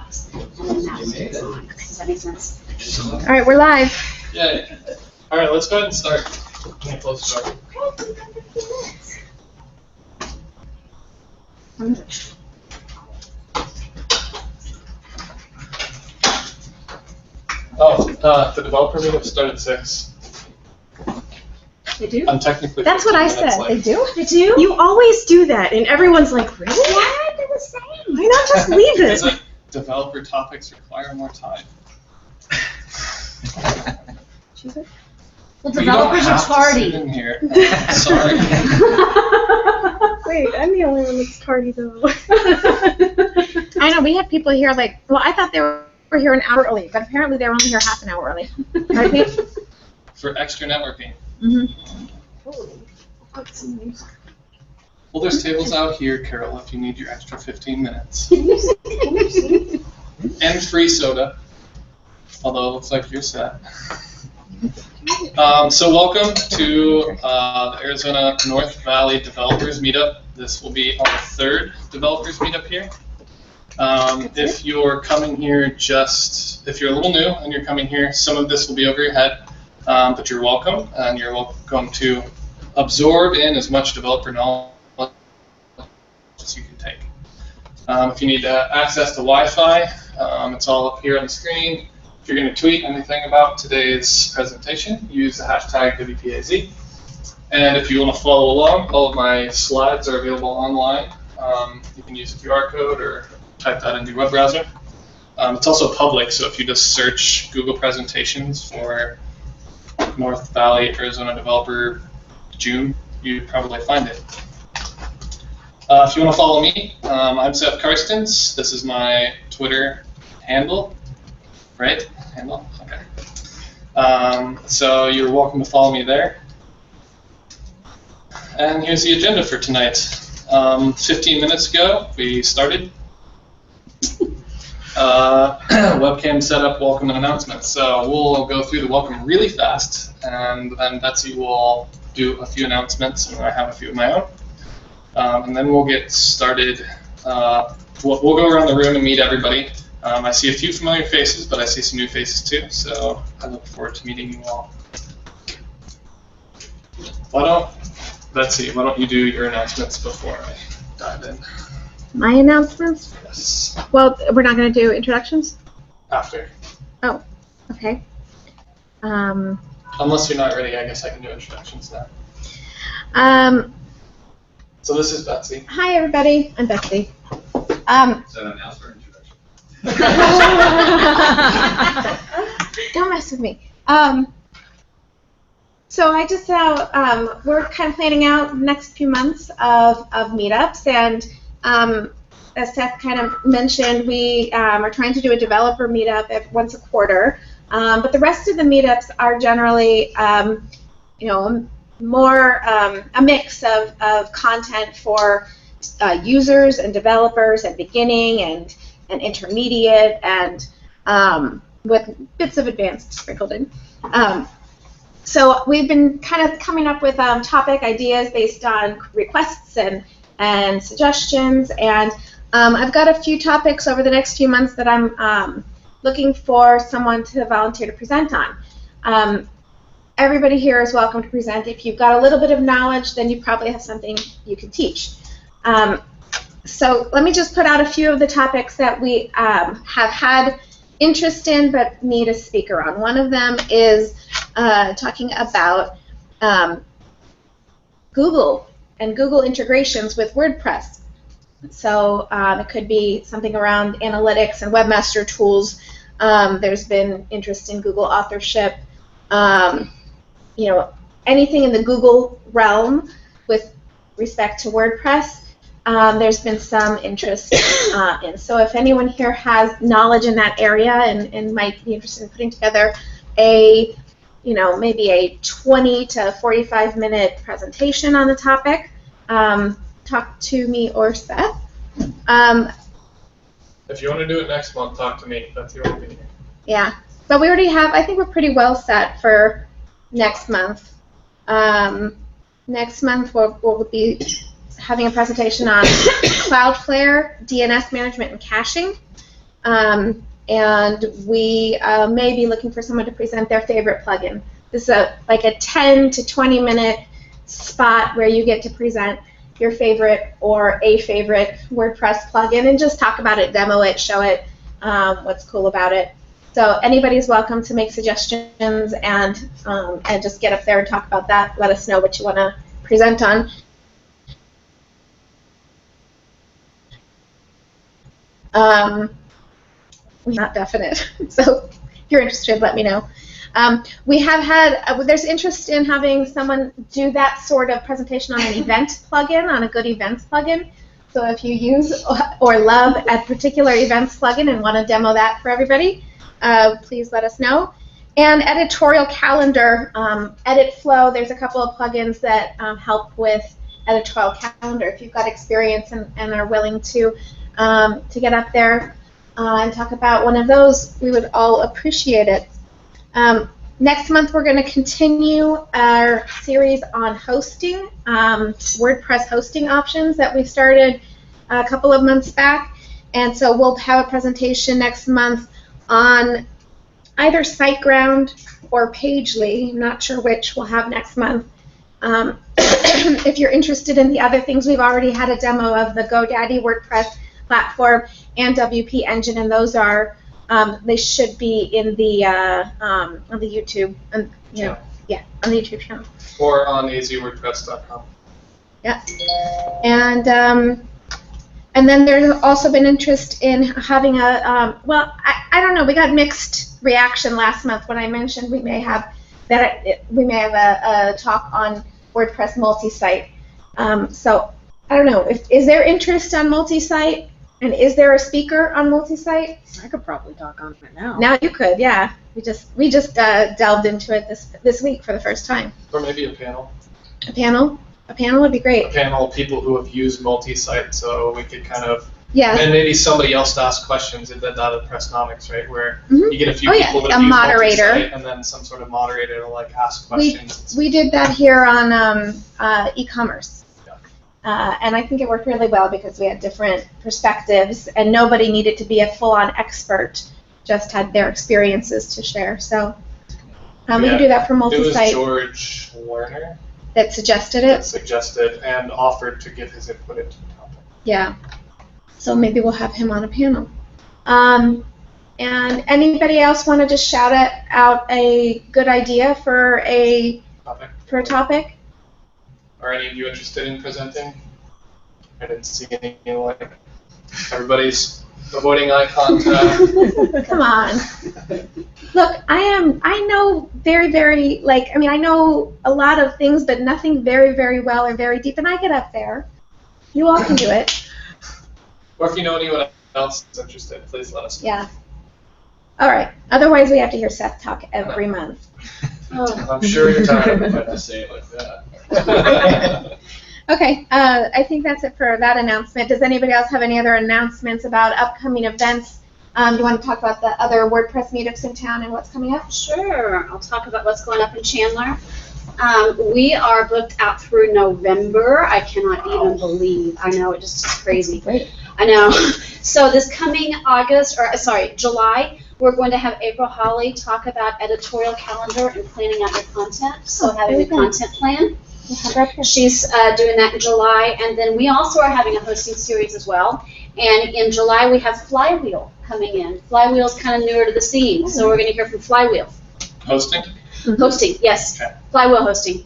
box. And then that's on. Okay, does that make sense? All right, we're live. Yeah. All right, let's go ahead and start. Can I close the door? The developer meetup started at 6. They do? I'm technically. That's what I 15 minutes said. late. They do? They do? You always do that, and everyone's like, really? Yeah, they're the same. Why not just leave Because it? developer topics require more time. Well, You don't developers are have to tardy. sit in here. Sorry. Wait, I'm the only one that's tardy, though. I know, we had people here well, I thought they were here an hour early, but apparently they were only here half an hour early. Right, Pete? For extra networking. Mm-hmm. Well, there's tables out here, Carol, if you need your extra 15 minutes. And free soda. Although it looks like you're set. So welcome to the Arizona North Valley Developers Meetup. This will be our third Developers Meetup here. If you're coming here if you're a little new and you're coming here, some of this will be over your head, but you're welcome, and you're welcome to absorb in as much developer knowledge as you can take. If you need access to Wi-Fi, it's all up here on the screen. If you're going to tweet anything about today's presentation, use the hashtag WPAZ. And if you want to follow along, all of my slides are available online. You can use a QR code or type that into your web browser. It's also public, so if you just search Google Presentations for North Valley Arizona Developer June, you'd probably find it. If you want to follow me, I'm Seth Karstens. This is my Twitter handle. Right? Handle? Okay. So you're welcome to follow me there. And here's the agenda for tonight. 15 minutes ago, we started. Webcam setup, welcome, and announcements. So we'll go through the welcome really fast, and then Betsy will do a few announcements, and I have a few of my own. And then we'll get started. We'll go around the room and meet everybody. I see a few familiar faces, but I see some new faces too, so I look forward to meeting you all. Betsy, why don't you do your announcements before I dive in? My announcements? Yes. Well, we're not going to do introductions? After. Oh, okay. Unless you're not ready, I guess I can do introductions now. So this is Betsy. Hi, everybody. I'm Betsy. Is that an announcement or introduction? Don't mess with me. So I just we're kind of planning out the next few months of meetups, and as Seth kind of mentioned, we are trying to do a developer meetup once a quarter, but the rest of the meetups are generally, more a mix of content for users and developers at beginning and intermediate, and with bits of advanced sprinkled in. So we've been kind of coming up with topic ideas based on requests and suggestions, and I've got a few topics over the next few months that I'm looking for someone to volunteer to present on. Everybody here is welcome to present. If you've got a little bit of knowledge, then you probably have something you can teach. So let me just put out a few of the topics that we have had interest in but need a speaker on. One of them is talking about Google and Google integrations with WordPress. So it could be something around analytics and webmaster tools. There's been interest in Google authorship. Anything in the Google realm with respect to WordPress. There's been some interest in. So if anyone here has knowledge in that area and might be interested in putting together maybe a 20 to 45 minute presentation on the topic, talk to me or Seth. If you want to do it next month, talk to me. That's your opinion. Yeah, but we already have, I think we're pretty well set for next month. Next month we'll be having a presentation on Cloudflare, DNS management, and caching. And we may be looking for someone to present their favorite plugin. This is like a 10 to 20 minute spot where you get to present your favorite or a favorite WordPress plugin and just talk about it, demo it, show it, what's cool about it. So anybody's welcome to make suggestions and just get up there and talk about that. Let us know what you want to present on. We're not definite, so if you're interested, let me know. We have had, there's interest in having someone do that sort of presentation on an event plugin, on a good events plugin. So if you use or love a particular events plugin and want to demo that for everybody, please let us know. And editorial calendar, edit flow, there's a couple of plugins that help with editorial calendar. If you've got experience and are willing to get up there and talk about one of those, we would all appreciate it. Next month, we're going to continue our series on hosting, WordPress hosting options that we started a couple of months back. And so we'll have a presentation next month on either SiteGround or Pagely. I'm not sure which we'll have next month. If you're interested in the other things, we've already had a demo of the GoDaddy WordPress platform and WP Engine, and those are they should be in the on the YouTube, and on the YouTube channel. Or on azwordpress.com. Yeah, and then there's also been interest in having a well, I don't know. We got mixed reaction last month when I mentioned we may have a talk on WordPress multi-site. So I don't know. Is there interest on multi-site? And is there a speaker on multi-site? I could probably talk on it now. Now you could, yeah. We just delved into it this week for the first time. Or maybe a panel. A panel? A panel would be great. A panel of people who have used multi-site, so we could kind of, Yeah. and maybe somebody else to ask questions in the Data Pressnomics, right, where Mhm. you get a few Oh, yeah, people that a have used moderator. multi-site, and then some sort of moderator to like ask questions. We did that here on e-commerce. And I think it worked really well because we had different perspectives and nobody needed to be a full-on expert, just had their experiences to share. So we can do that for It multi-site. was George Lerner That suggested that it? suggested and offered to give his input into the topic. Yeah. So maybe we'll have him on a panel. And anybody else want to just shout out a good idea for a topic? Are any of you interested in presenting? I didn't see any, like, everybody's avoiding eye contact. Come on. Look, I know very, very, I know a lot of things, but nothing very, very well or very deep, and I get up there. You all can do it. Or if you know anyone else that's interested, please let us know. Yeah. All right. Otherwise, we have to hear Seth talk every month. I'm sure you're tired of it to say it like that. Okay, I think that's it for that announcement. Does anybody else have any other announcements about upcoming events? Do you want to talk about the other WordPress meetups in town and what's coming up? Sure. I'll talk about what's going up in Chandler. We are booked out through November. I cannot even believe. I know, it just is crazy. Great. I know. So this coming July, we're going to have April Holly talk about editorial calendar and planning out your content. So having a content plan. She's doing that in July. And then we also are having a hosting series as well. And in July, we have Flywheel coming in. Flywheel's kind of newer to the scene, so we're going to hear from Flywheel. Hosting? Hosting, yes. Okay. Flywheel hosting.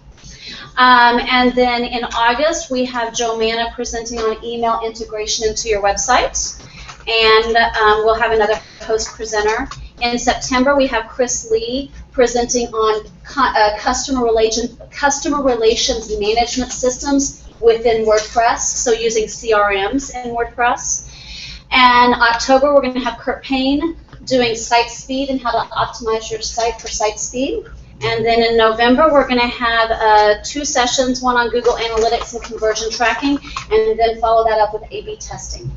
And then in August, we have Joanna presenting on email integration into your website. And we'll have another host presenter. In September, we have Chris Lee presenting on customer relations management systems within WordPress, so using CRMs in WordPress. And October, we're going to have Kurt Payne doing site speed and how to optimize your site for site speed. And then in November, we're going to have 2 sessions, one on Google Analytics and conversion tracking, and then follow that up with A/B testing.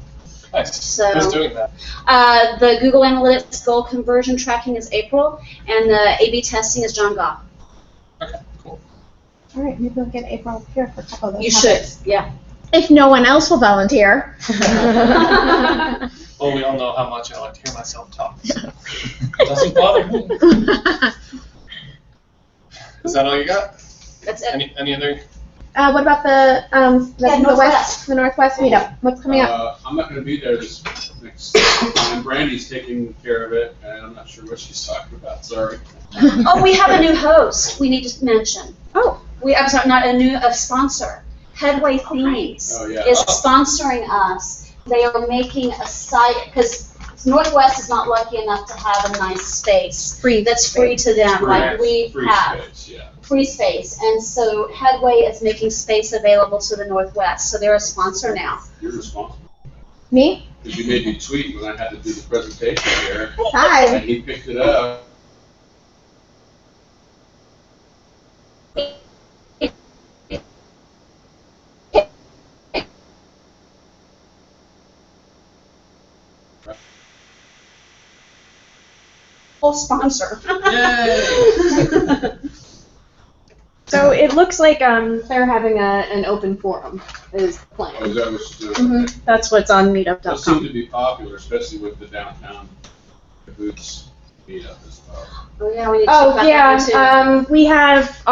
Nice. So, who's doing that? The Google Analytics goal conversion tracking is April, and the A/B testing is John Goff. Okay, cool. All right, maybe we'll get April here for a couple of those You topics. should, yeah. If no one else will volunteer. Well, we all know how much I like to hear myself talk. So it doesn't bother me. Is that all you got? That's it. Any other? What about the Northwest. the Northwest meetup? What's coming up? I'm not gonna be there this next time. Brandy's taking care of it, and I'm not sure what she's talking about, sorry. Oh, we have a new host we need to mention. Oh. I'm sorry, not a sponsor. Headway Themes Oh, yeah. is sponsoring us. They are making a site, because Northwest is not lucky enough to have a nice space that's free to them, like we Free have. space, yeah. Free space, and so Headway is making space available to the Northwest, so they're a sponsor now. You're responsible. Me? Because you made me tweet when I had to do the presentation here, Hi. and he picked it up. Full sponsor. Yay! So it looks like they're having an open forum is the plan. Oh, is that what's doing? Mhm. That's what's on Those seem meetup.com. to be popular, especially with the downtown boots meetup as well. Oh, yeah, we need to talk Oh about yeah, that one, too. we have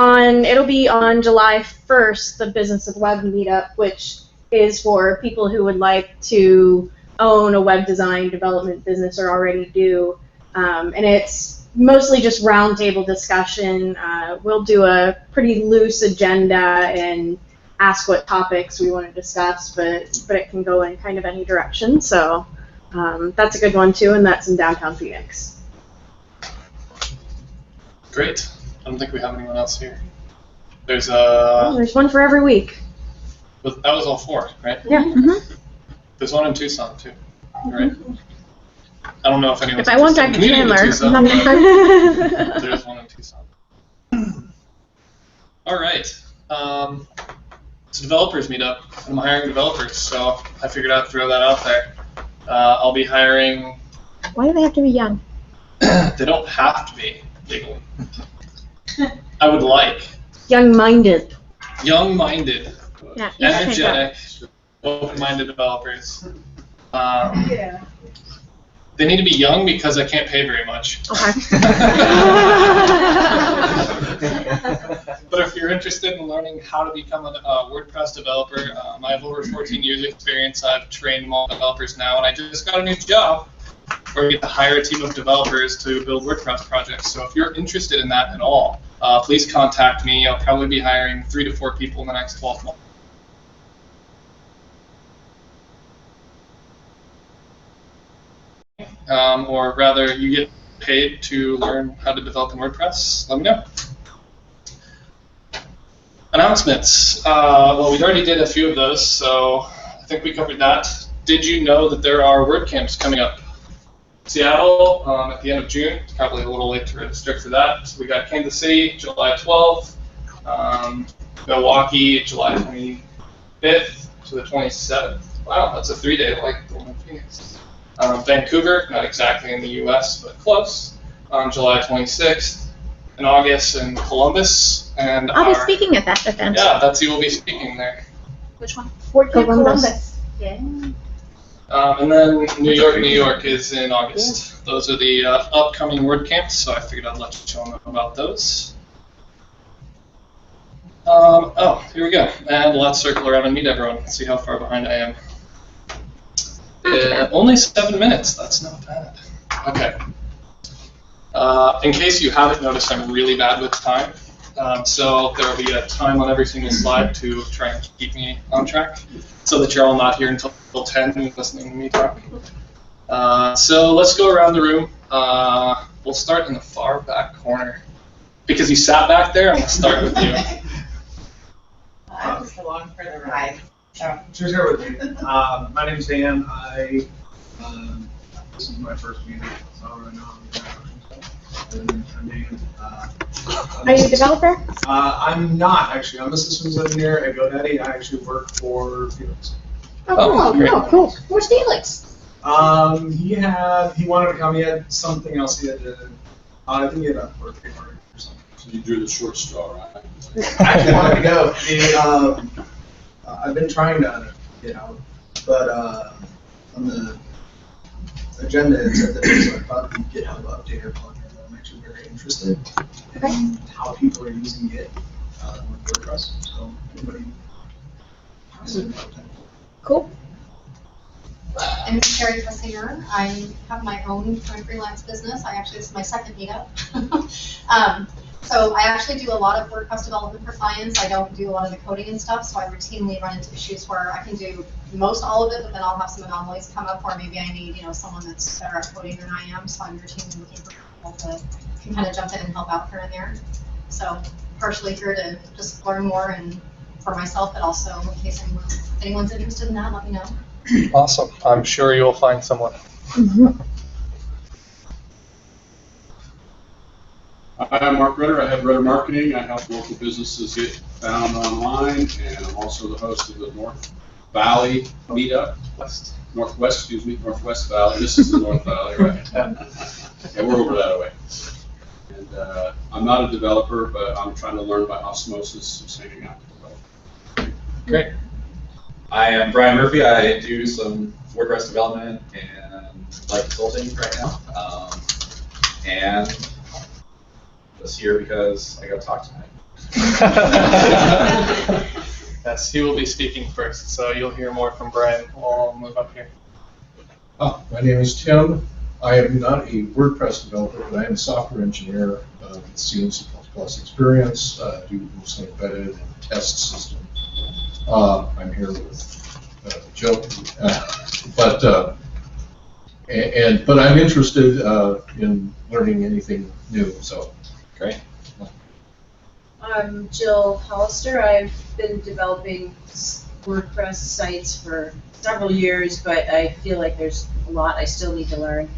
it'll be on July 1st, the Business of Web meetup, which is for people who would like to own a web design development business or already do. And it's mostly just roundtable discussion. We'll do a pretty loose agenda and ask what topics we want to discuss, but it can go in kind of any direction. So that's a good one too, and that's in downtown Phoenix. Great. I don't think we have anyone else here. There's There's one for every week. that was all 4, right? Yeah. Mm-hmm. There's one in Tucson too, right? I don't know if anyone's If I want Dr. commuting in Chandler, Tucson, I'm but there's one in Tucson. All right. It's a developers meetup. I'm hiring developers, so I figured I'd throw that out there. I'll be hiring. Why do they have to be young? They don't have to be legally. I would like Young-minded. young-minded, Yeah. energetic, open-minded developers. They need to be young because I can't pay very much. Okay. But if you're interested in learning how to become a WordPress developer, I have over 14 years experience. I've trained more developers now, and I just got a new job where I get to hire a team of developers to build WordPress projects. So if you're interested in that at all, please contact me. I'll probably be hiring 3 to 4 people in the next 12 months. Or rather, you get paid to learn how to develop in WordPress, let me know. Announcements. Well, we already did a few of those, so I think we covered that. Did you know that there are WordCamps coming up? Seattle at the end of June. It's probably a little late to register for that. So we got Kansas City, July 12th. Milwaukee, July 25th to the 27th. Wow, that's a 3-day like the one in Phoenix. Vancouver, not exactly in the U.S., but close, on July 26th. In August in Columbus. And I'll be speaking at that event. Yeah, that's who will be speaking there. Which one? Columbus. Yeah. And then New York is in August. Those are the upcoming WordCamps, so I figured I'd let you all know about those. Oh, here we go. And let's circle around and meet everyone. See how far behind I am. Only 7 minutes. That's not bad. Okay. In case you haven't noticed, I'm really bad with time. So there will be a time on every single slide to try and keep me on track, so that you're all not here until 10 and listening to me talk. So let's go around the room. We'll start in the far back corner. Because you sat back there, I'm going to start with you. I'm just along for the ride. She's here with me. My name's Dan. This is my first meeting, so right now I'm Dan. Are you a developer? I'm not actually. I'm a systems engineer at GoDaddy. I actually work for Felix. Oh, great. Cool. Where's Felix? He wanted to come. He had something else he had to. I think he had a birthday party or something. So you drew the short straw, right? I actually wanted to go. I've been trying to get out, but on the agenda, it said that there's about the GitHub updater plugin. I'm actually very interested in how people are using Git with WordPress. So anybody positive about that? Cool. I'm Sherry Plessinger. I have my own freelance business. This is my second meetup. So I actually do a lot of WordPress development for clients. I don't do a lot of the coding and stuff, so I routinely run into issues where I can do most all of it, but then I'll have some anomalies come up where maybe I need, someone that's better at coding than I am. So I'm routinely looking for people that can kind of jump in and help out here and there. So partially here to just learn more and for myself, but also in case anyone's interested in that, let me know. Awesome. I'm sure you'll find someone. I'm Mark Rutter. I have Rutter Marketing. I help local businesses get found online, and I'm also the host of the North Valley Meetup. Northwest Valley. This is the North Valley, right? Yeah, we're over that way. And I'm not a developer, but I'm trying to learn by osmosis, just hanging out to develop. Great. I am Brian Murphy. I do some WordPress development and light consulting right now. And just here because I got to talk tonight. Yes, he will be speaking first, so you'll hear more from Brian. We'll move up here. My name is Tim. I am not a WordPress developer, but I am a software engineer with C and C++ experience. Do mostly embedded and test systems. I'm here with Joe, but I'm interested in learning anything new. So Great. I'm Jill Hollister. I've been developing WordPress sites for several years, but I feel like there's a lot I still need to learn.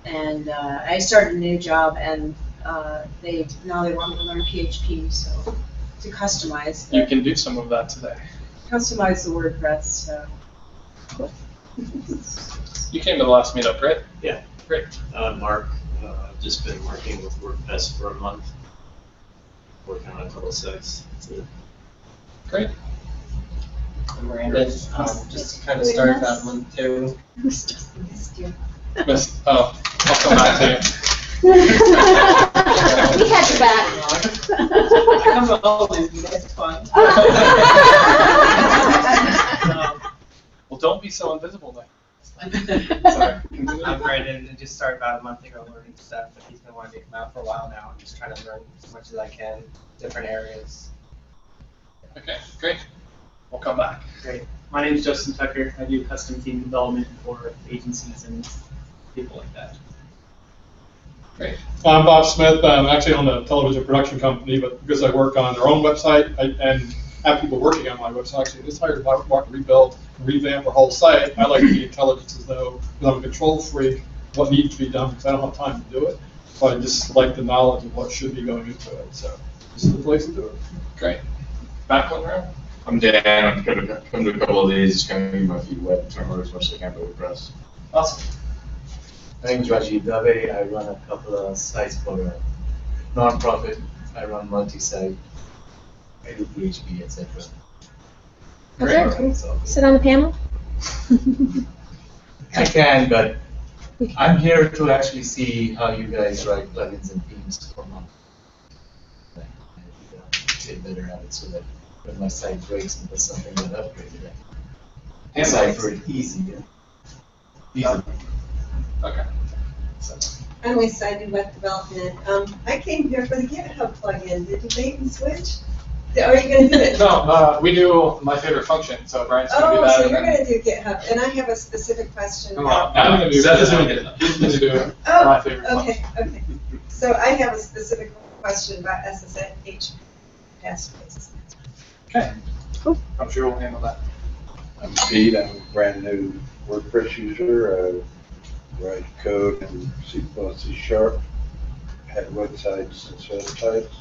And I started a new job, and they want me to learn PHP, so to customize You can do some of that today. the WordPress. So. Cool. You came to the last meetup, right? Yeah. Great. Mark, I've just been working with WordPress for a month, working on a couple of sites. Great. I'm Brandon. Just kind of started that month too. I'll come back to you. We had your back. Come to all these, it's fun. Well, don't be so invisible then. Sorry. I'm Brandon. I just started about a month ago learning stuff, but he's been wanting to come out for a while now. I'm just trying to learn as much as I can, different areas. Okay, great. We'll come back. Great. My name is Justin Tucker. I do custom theme development for agencies and people like that. Great. I'm Bob Smith. I'm actually on a television production company, but because I work on their own website and have people working on my website, actually just hired Mark to rebuild, revamp our whole site. I like the intelligence as though, because I'm a control freak, what needs to be done, because I don't have time to do it. So I just like the knowledge of what should be going into it. So this is the place to do it. Great. Back one row. I'm Dan. I've come to a couple of these, just kind of give my few web terminals as much as I can for WordPress. Awesome. My name is Rajiv Dave. I run a couple of sites for a non-profit. I run multi-site. I do PHP, etc. Okay. So Sit on the panel. I can, but I'm here to actually see how you guys write plugins and themes for month. Get better at it so that when my site breaks and there's something that upgraded, I can decipher it easy. Okay. I'm Lisa, I do web development. I came here for the GitHub plugin. Did you bait and switch? Are you going to do it? No, we do my favorite function, so Brian's going to do that. So you're going to do GitHub, and I have a specific question. Come on, I'm going to do that. He's going to do my favorite function. Okay. So I have a specific question about SSH passwords. Okay. Cool. I'm sure we'll handle that. I'm Pete. I'm a brand new WordPress user. I write code in C++, C#, had websites and websites,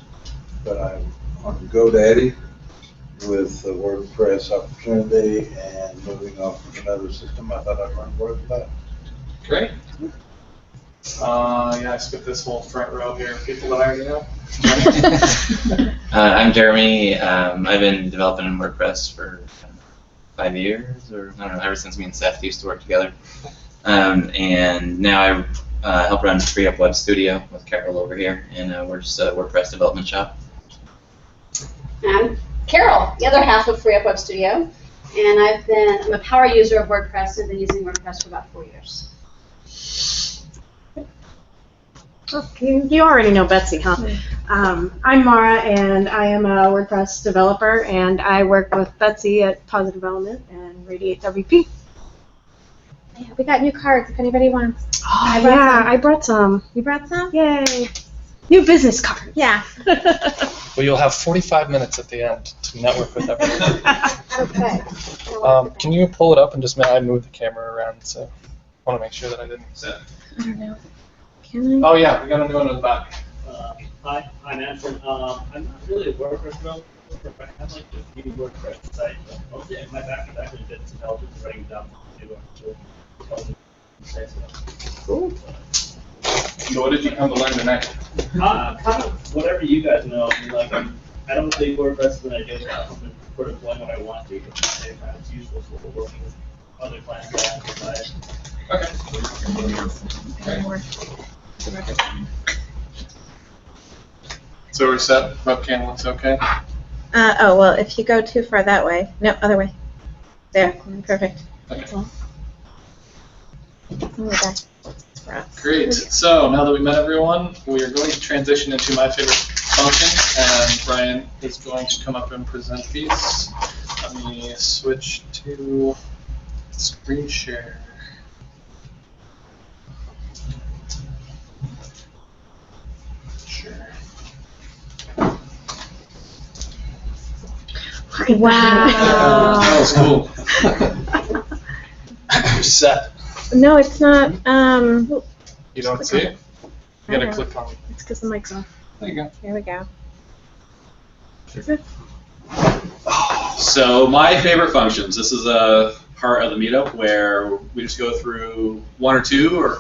but I'm on GoDaddy with the WordPress opportunity and moving off of another system. I thought I'd learn more about that. Great. Yeah, I skipped this whole front row here. People that I already know. I'm Jeremy. I've been developing in WordPress for 5 years, or I don't know, ever since me and Seth used to work together. and now I help run Free Up Web Studio with Carol over here, and we're just a WordPress development shop. I'm Carol, the other half of Free Up Web Studio, and I'm a power user of WordPress and been using WordPress for about 4 years. You already know Betsy, huh? I'm Mara, and I am a WordPress developer, and I work with Betsy at Positive Development and Radiate WP. Yeah, we got new cards if anybody wants. Oh, I brought some. You brought some? Yay. New business cards. Yeah. Well, you'll have 45 minutes at the end to network with everyone. Okay. Can you pull it up and just I moved the camera around, so I want to make sure that I didn't. I don't know. Can I? Oh yeah, we got a new one in the back. Hi, I'm Anson. I'm not really a WordPress developer, but I have like a few WordPress sites. Mostly my background is actually business development, writing down Cool. So what did you come to learn tonight? Kind of whatever you guys know. I mean, like, I don't think WordPress is an ideal platform for deploying what I want to, but at the same time it's useful for working with other clients that I have So we're set. Webcam looks okay. Oh, well, if you go too far that way. No, other way. There. Perfect. Okay. Oh, that's for us. Great. So now that we met everyone, we are going to transition into my favorite function, and Brian is going to come up and present these. Let me switch to screen share. Sure. Wow. That was cool. You're set. No, it's not. You don't see it? You gotta click on it. It's because the mic's off. There you go. Here we go. So my favorite functions. This is a part of the meetup where we just go through one or two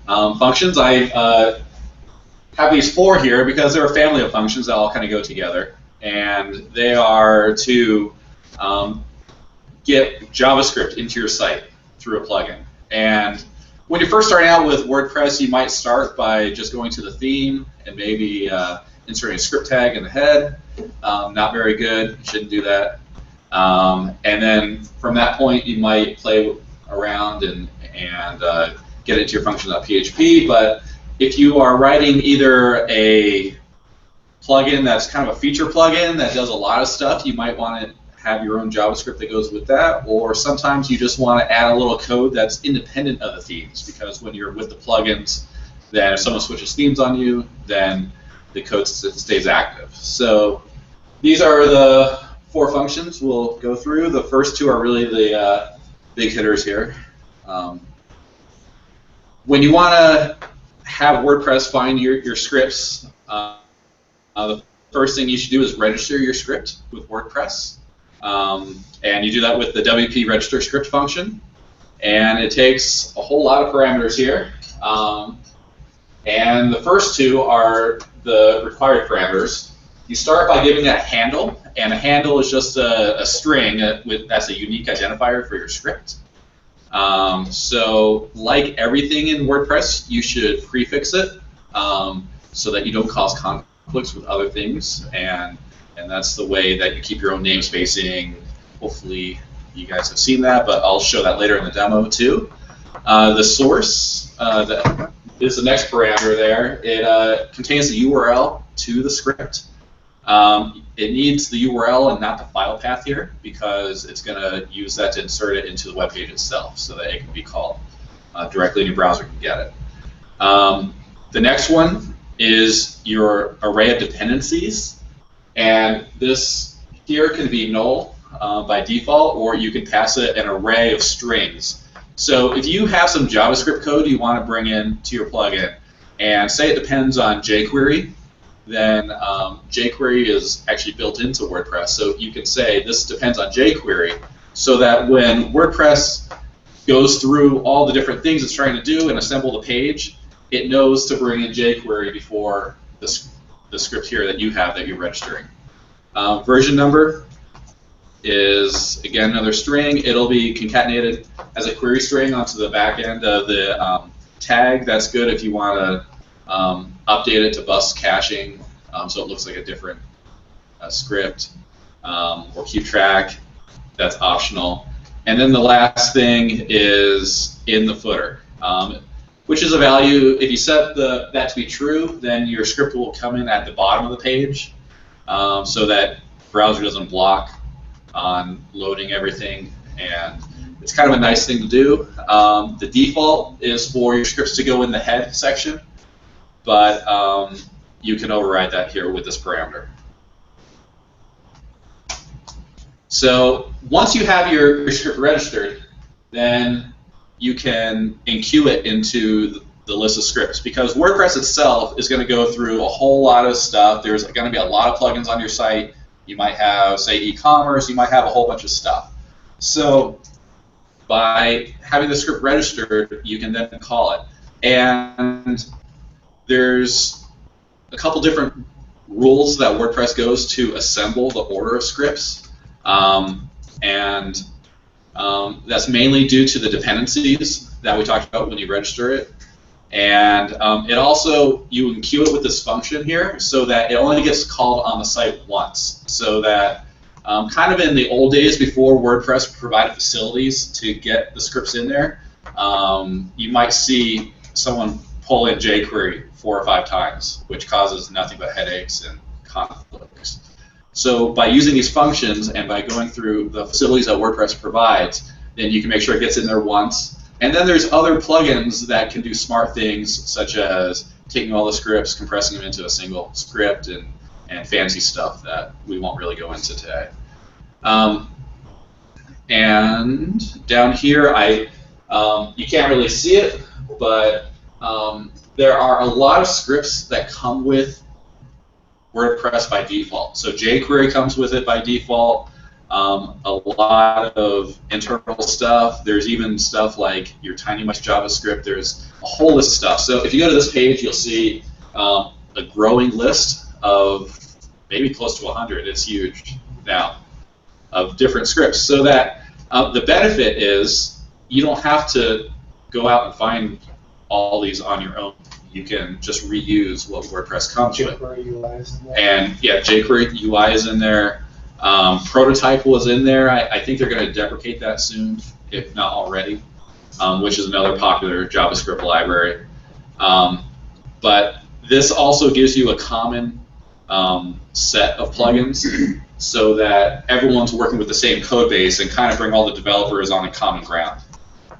functions. I have these 4 here because they're a family of functions that all kind of go together, and they are to get JavaScript into your site through a plugin. And when you're first starting out with WordPress, you might start by just going to the theme and maybe inserting a script tag in the head. Not very good. You shouldn't do that. And then from that point, you might play around and get into your function.php. But if you are writing either a plugin that's kind of a feature plugin that does a lot of stuff, you might want to have your own JavaScript that goes with that, or sometimes you just want to add a little code that's independent of the themes, because when you're with the plugins, then if someone switches themes on you, then the code stays active. So these are the 4 functions we'll go through. The first 2 are really the big hitters here. When you want to have WordPress find your scripts, the first thing you should do is register your script with WordPress. And you do that with the WP register script function. And it takes a whole lot of parameters here. And the first 2 are the required parameters. You start by giving it a handle, and a handle is just a string that's a unique identifier for your script. So like everything in WordPress, you should prefix it so that you don't cause conflicts with other things, and that's the way that you keep your own namespacing. Hopefully you guys have seen that, but I'll show that later in the demo too. The source is the next parameter there. It contains the URL to the script. It needs the URL and not the file path here, because it's going to use that to insert it into the web page itself so that it can be called directly and your browser can get it. The next one is your array of dependencies, and this here can be null by default, or you can pass it an array of strings. So if you have some JavaScript code you want to bring in to your plugin, and say it depends on jQuery, then jQuery is actually built into WordPress. So you can say this depends on jQuery, so that when WordPress goes through all the different things it's trying to do and assemble the page, it knows to bring in jQuery before the script here that you have that you're registering. Version number is, again, another string. It'll be concatenated as a query string onto the back end of the tag. That's good if you want to update it to bus caching, so it looks like a different script, or keep track. That's optional. And then the last thing is in the footer, which is a value. If you set that to be true, then your script will come in at the bottom of the page, so that browser doesn't block on loading everything. And it's kind of a nice thing to do. The default is for your scripts to go in the head section, but you can override that here with this parameter. So once you have your script registered, then you can enqueue it into the list of scripts, because WordPress itself is going to go through a whole lot of stuff. There's going to be a lot of plugins on your site. You might have, say, e-commerce. You might have a whole bunch of stuff. So by having the script registered, you can then call it. And there's a couple different rules that WordPress goes to assemble the order of scripts. That's mainly due to the dependencies that we talked about when you register it. And it also, you enqueue it with this function here so that it only gets called on the site once. So that kind of in the old days before WordPress provided facilities to get the scripts in there, you might see someone pull in jQuery 4 or 5 times, which causes nothing but headaches and conflicts. So by using these functions and by going through the facilities that WordPress provides, then you can make sure it gets in there once. And then there's other plugins that can do smart things, such as taking all the scripts, compressing them into a single script, and fancy stuff that we won't really go into today. And down here, you can't really see it, but there are a lot of scripts that come with WordPress by default. So jQuery comes with it by default. A lot of internal stuff. There's even stuff like your TinyMuch JavaScript. There's a whole list of stuff. So if you go to this page, you'll see a growing list of maybe close to 100. It's huge now, of different scripts. So that the benefit is you don't have to go out and find all these on your own. You can just reuse what WordPress comes with. jQuery UI is in there. And yeah, jQuery UI is in there. Prototype was in there. I think they're going to deprecate that soon, if not already, which is another popular JavaScript library. But this also gives you a common set of plugins so that everyone's working with the same code base and kind of bring all the developers on a common ground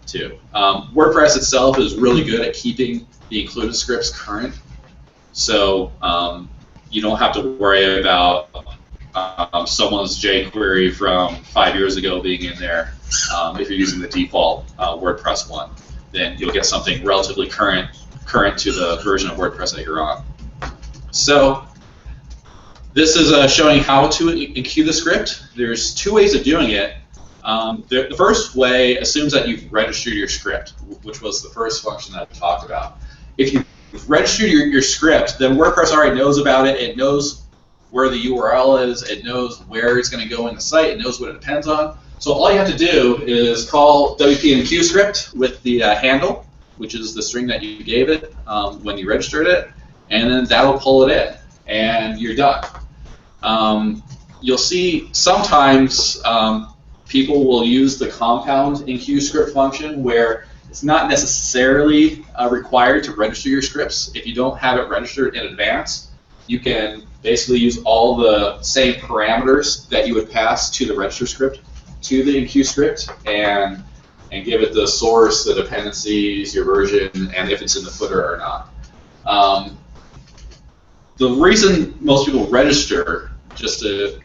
too. WordPress itself is really good at keeping the included scripts current, so you don't have to worry about someone's jQuery from 5 years ago being in there. If you're using the default WordPress one, then you'll get something relatively current to the version of WordPress that you're on. So this is showing how to enqueue the script. There's 2 ways of doing it. The first way assumes that you've registered your script, which was the first function that I talked about. If you've registered your script, then WordPress already knows about it. It knows where the URL is. It knows where it's going to go in the site. It knows what it depends on. So all you have to do is call WP enqueue script with the handle, which is the string that you gave it when you registered it, and then that'll pull it in, and you're done. You'll see sometimes people will use the compound enqueue script function where it's not necessarily required to register your scripts. If you don't have it registered in advance, you can basically use all the same parameters that you would pass to the register script to the enqueue script and give it the source, the dependencies, your version, and if it's in the footer or not. The reason most people register, just to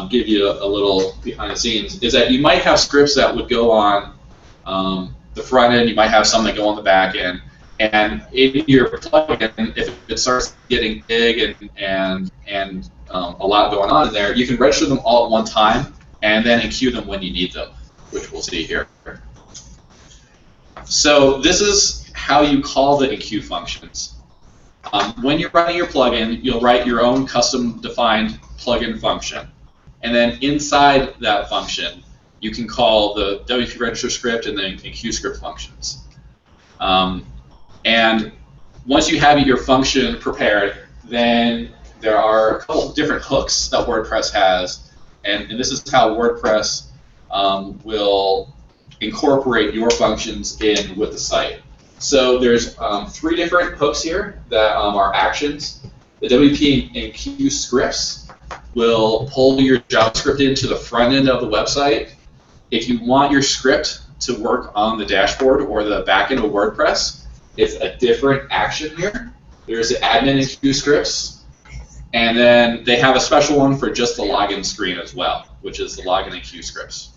give you a little behind the scenes, is that you might have scripts that would go on the front end, you might have some that go on the back end, and in your plugin, if it starts getting big and a lot going on in there, you can register them all at one time and then enqueue them when you need them, which we'll see here. So this is how you call the enqueue functions. When you're running your plugin, you'll write your own custom-defined plugin function. And then inside that function, you can call the WP register script and then queue script functions. And once you have your function prepared, then there are a couple of different hooks that WordPress has, and this is how WordPress will incorporate your functions in with the site. So there's 3 different hooks here that are actions. The WP and queue scripts will pull your JavaScript into the front end of the website. If you want your script to work on the dashboard or the back end of WordPress, it's a different action here. There's the admin and queue scripts, and then they have a special one for just the login screen as well, which is the login and queue scripts.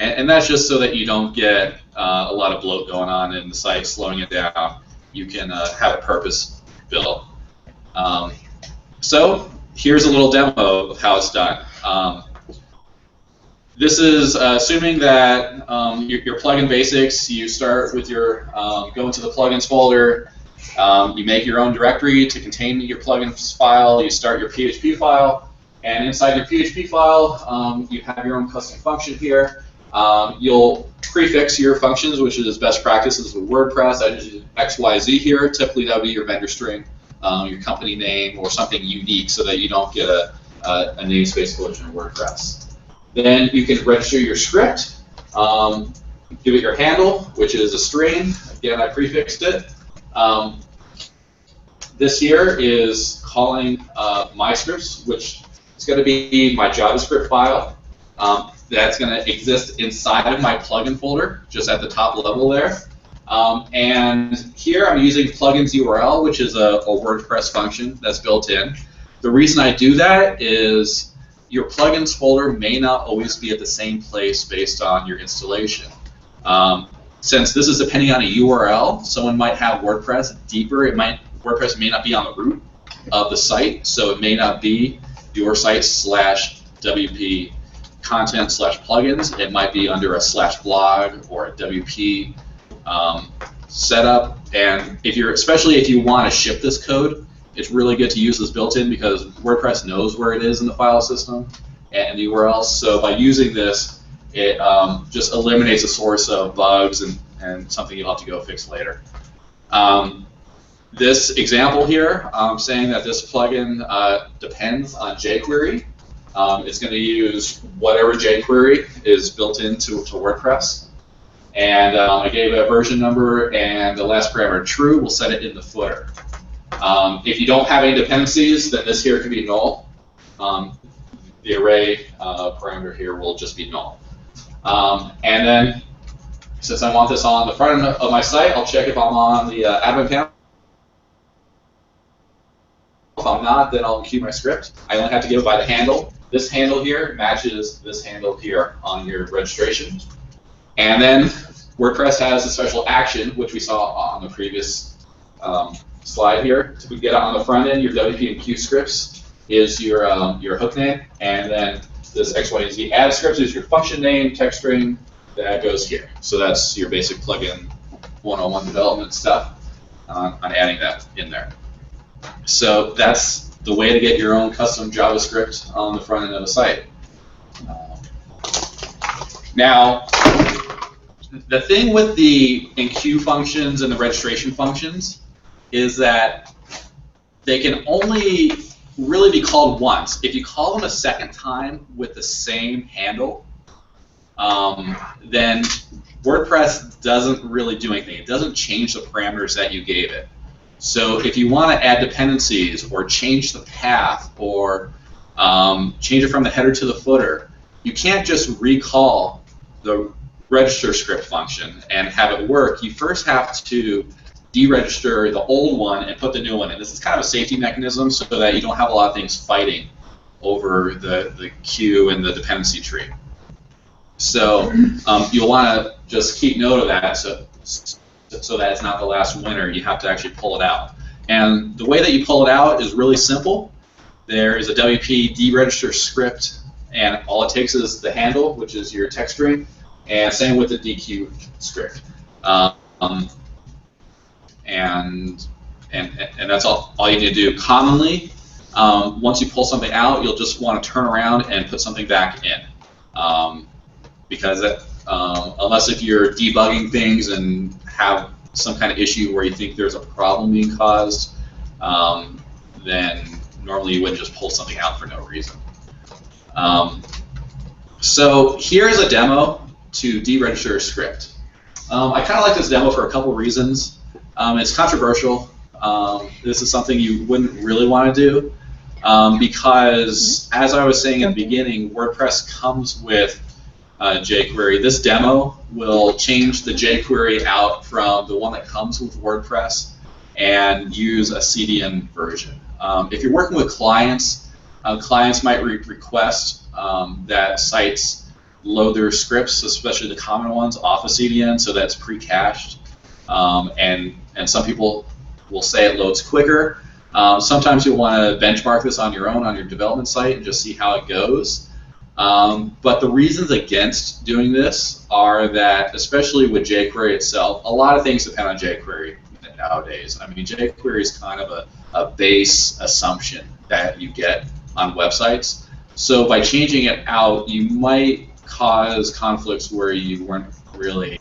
And that's just so that you don't get a lot of bloat going on in the site, slowing it down. You can have it purpose-built. So here's a little demo of how it's done. This is assuming that your plugin basics. You start with your go into the plugins folder. You make your own directory to contain your plugins file. You start your PHP file, and inside your PHP file, you have your own custom function here. You'll prefix your functions, which is best practices with WordPress. I just use XYZ here. Typically, that would be your vendor string, your company name, or something unique, so that you don't get a namespace collision in WordPress. Then you can register your script, give it your handle, which is a string. Again, I prefixed it. This here is calling my scripts, which is going to be my JavaScript file. That's going to exist inside of my plugin folder, just at the top level there. And here I'm using plugins URL, which is a WordPress function that's built in. The reason I do that is your plugins folder may not always be at the same place based on your installation. Since this is depending on a URL, someone might have WordPress deeper. WordPress may not be on the root of the site, so it may not be your site /WP content /plugins. It might be under a /blog or a WP setup. And especially if you want to ship this code, it's really good to use this built-in because WordPress knows where it is in the file system and the URLs. So by using this, it just eliminates a source of bugs and something you'll have to go fix later. This example here, I'm saying that this plugin depends on jQuery. It's going to use whatever jQuery is built into WordPress. And I gave a version number and the last parameter true. We'll set it in the footer. If you don't have any dependencies, then this here can be null. The array parameter here will just be null. And then, since I want this on the front end of my site, I'll check if I'm on the admin panel. If I'm not, then I'll queue my script. I only have to give it by the handle. This handle here matches this handle here on your registration. And then WordPress has a special action, which we saw on the previous slide here. To get it on the front end, your WP and queue scripts is your hook name, and then this XYZ add scripts is your function name, text string that goes here. So that's your basic plugin 101 development stuff on adding that in there. So that's the way to get your own custom JavaScript on the front end of the site. Now, the thing with the enqueue functions and the registration functions is that they can only really be called once. If you call them a second time with the same handle, then WordPress doesn't really do anything. It doesn't change the parameters that you gave it. So if you want to add dependencies or change the path or change it from the header to the footer, you can't just recall the register script function and have it work. You first have to deregister the old one and put the new one in. This is kind of a safety mechanism so that you don't have a lot of things fighting over the queue and the dependency tree. So you'll want to just keep note of that so that it's not the last winner. You have to actually pull it out. And the way that you pull it out is really simple. There is a WP deregister script, and all it takes is the handle, which is your text string, and same with the DQ script. And that's all you need to do. Commonly, once you pull something out, you'll just want to turn around and put something back in. Because unless if you're debugging things and have some kind of issue where you think there's a problem being caused, then normally you wouldn't just pull something out for no reason. So here's a demo to deregister a script. I kind of like this demo for a couple reasons. It's controversial. This is something you wouldn't really want to do because, as I was saying at the beginning, WordPress comes with jQuery. This demo will change the jQuery out from the one that comes with WordPress and use a CDN version. If you're working with clients, clients might request that sites load their scripts, especially the common ones, off of CDN, so that's pre-cached. And some people will say it loads quicker. Sometimes you'll want to benchmark this on your own, on your development site, and just see how it goes. But the reasons against doing this are that, especially with jQuery itself, a lot of things depend on jQuery nowadays. I mean, jQuery is kind of a base assumption that you get on websites. So by changing it out, you might cause conflicts where you weren't really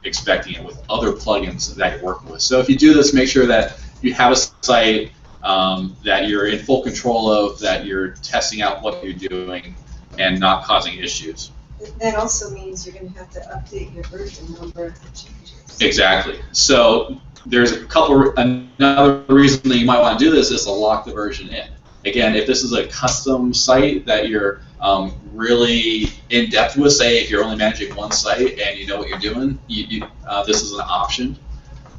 expecting it with other plugins that you're working with. So if you do this, make sure that you have a site that you're in full control of, that you're testing out what you're doing, and not causing issues. That also means you're going to have to update your version number if it changes. Exactly. So there's another reason that you might want to do this is to lock the version in. Again, if this is a custom site that you're really in depth with, say if you're only managing one site and you know what you're doing, this is an option.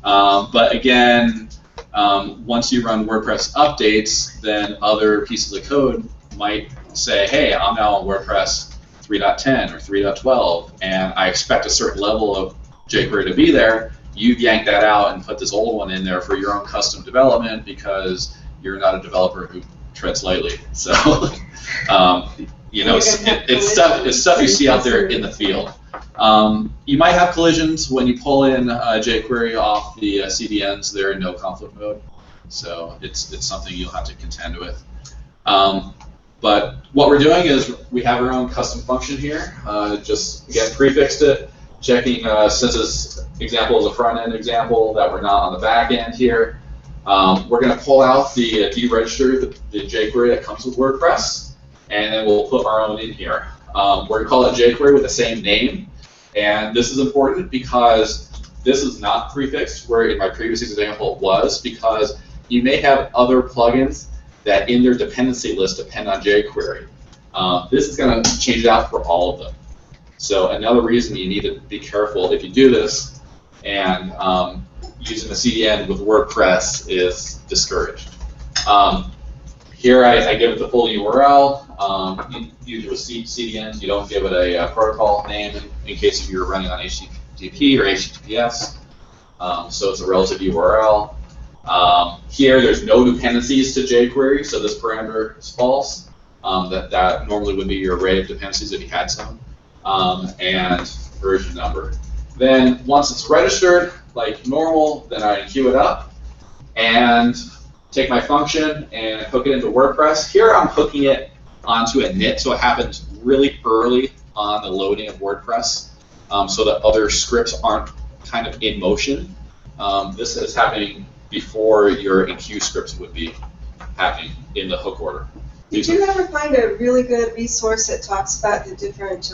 But again, once you run WordPress updates, then other pieces of code might say, hey, I'm now on WordPress 3.10 or 3.12, and I expect a certain level of jQuery to be there. You yank that out and put this old one in there for your own custom development because you're not a developer who treads lightly. So, you know, it's stuff you see out there in the field. You might have collisions when you pull in jQuery off the CDNs. They're in no conflict mode, so it's something you'll have to contend with. But what we're doing is we have our own custom function here. Just again prefixed it, checking since this example is a front end example that we're not on the back end here. We're going to pull out the deregister, the jQuery that comes with WordPress, and then we'll put our own in here. We're going to call it jQuery with the same name, and this is important because this is not prefixed, where in my previous example it was, because you may have other plugins that in their dependency list depend on jQuery. This is going to change it out for all of them. So another reason you need to be careful if you do this, and using the CDN with WordPress is discouraged. Here I give it the full URL. You use CDNs, you don't give it a protocol name in case if you're running on HTTP or HTTPS. So it's a relative URL. Here there's no dependencies to jQuery, so this parameter is false. That normally would be your array of dependencies if you had some. And version number. Then once it's registered, like normal, then I queue it up and take my function and hook it into WordPress. Here I'm hooking it onto a init, so it happens really early on the loading of WordPress, so that other scripts aren't kind of in motion. This is happening before your enqueue scripts would be happening in the hook order. Did you ever find a really good resource that talks about the different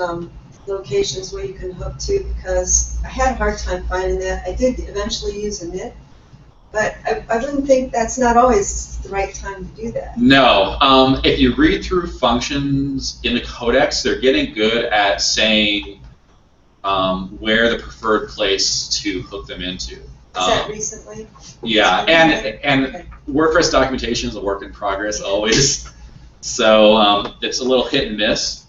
locations where you can hook to? Because I had a hard time finding that. I did eventually use a init, but I wouldn't think that's not always the right time to do that. No. If you read through functions in the codex, they're getting good at saying where the preferred place to hook them into. Is that recently? Yeah, and WordPress documentation is a work in progress always. So it's a little hit and miss,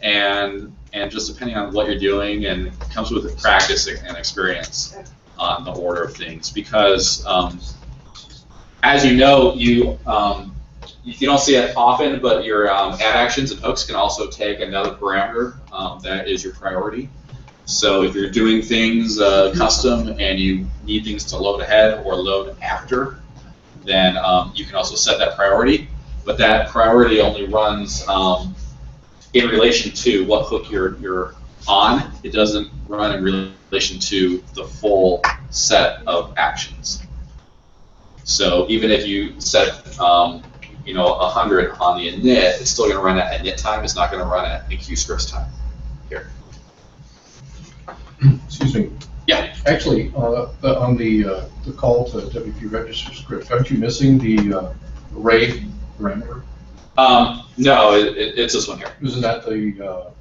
and just depending on what you're doing, and it comes with practice and experience on the order of things. Because as you know, you don't see it often, but your add actions and hooks can also take another parameter that is your priority. So if you're doing things custom and you need things to load ahead or load after, then you can also set that priority. but that priority only runs in relation to what hook you're on. It doesn't run in relation to the full set of actions. So even if you set 100 on the init, it's still going to run at init time. It's not going to run at enqueue scripts time here. Excuse me. Yeah. Actually, on the call to WP register script, aren't you missing the array parameter? No, it's this one here. Isn't that the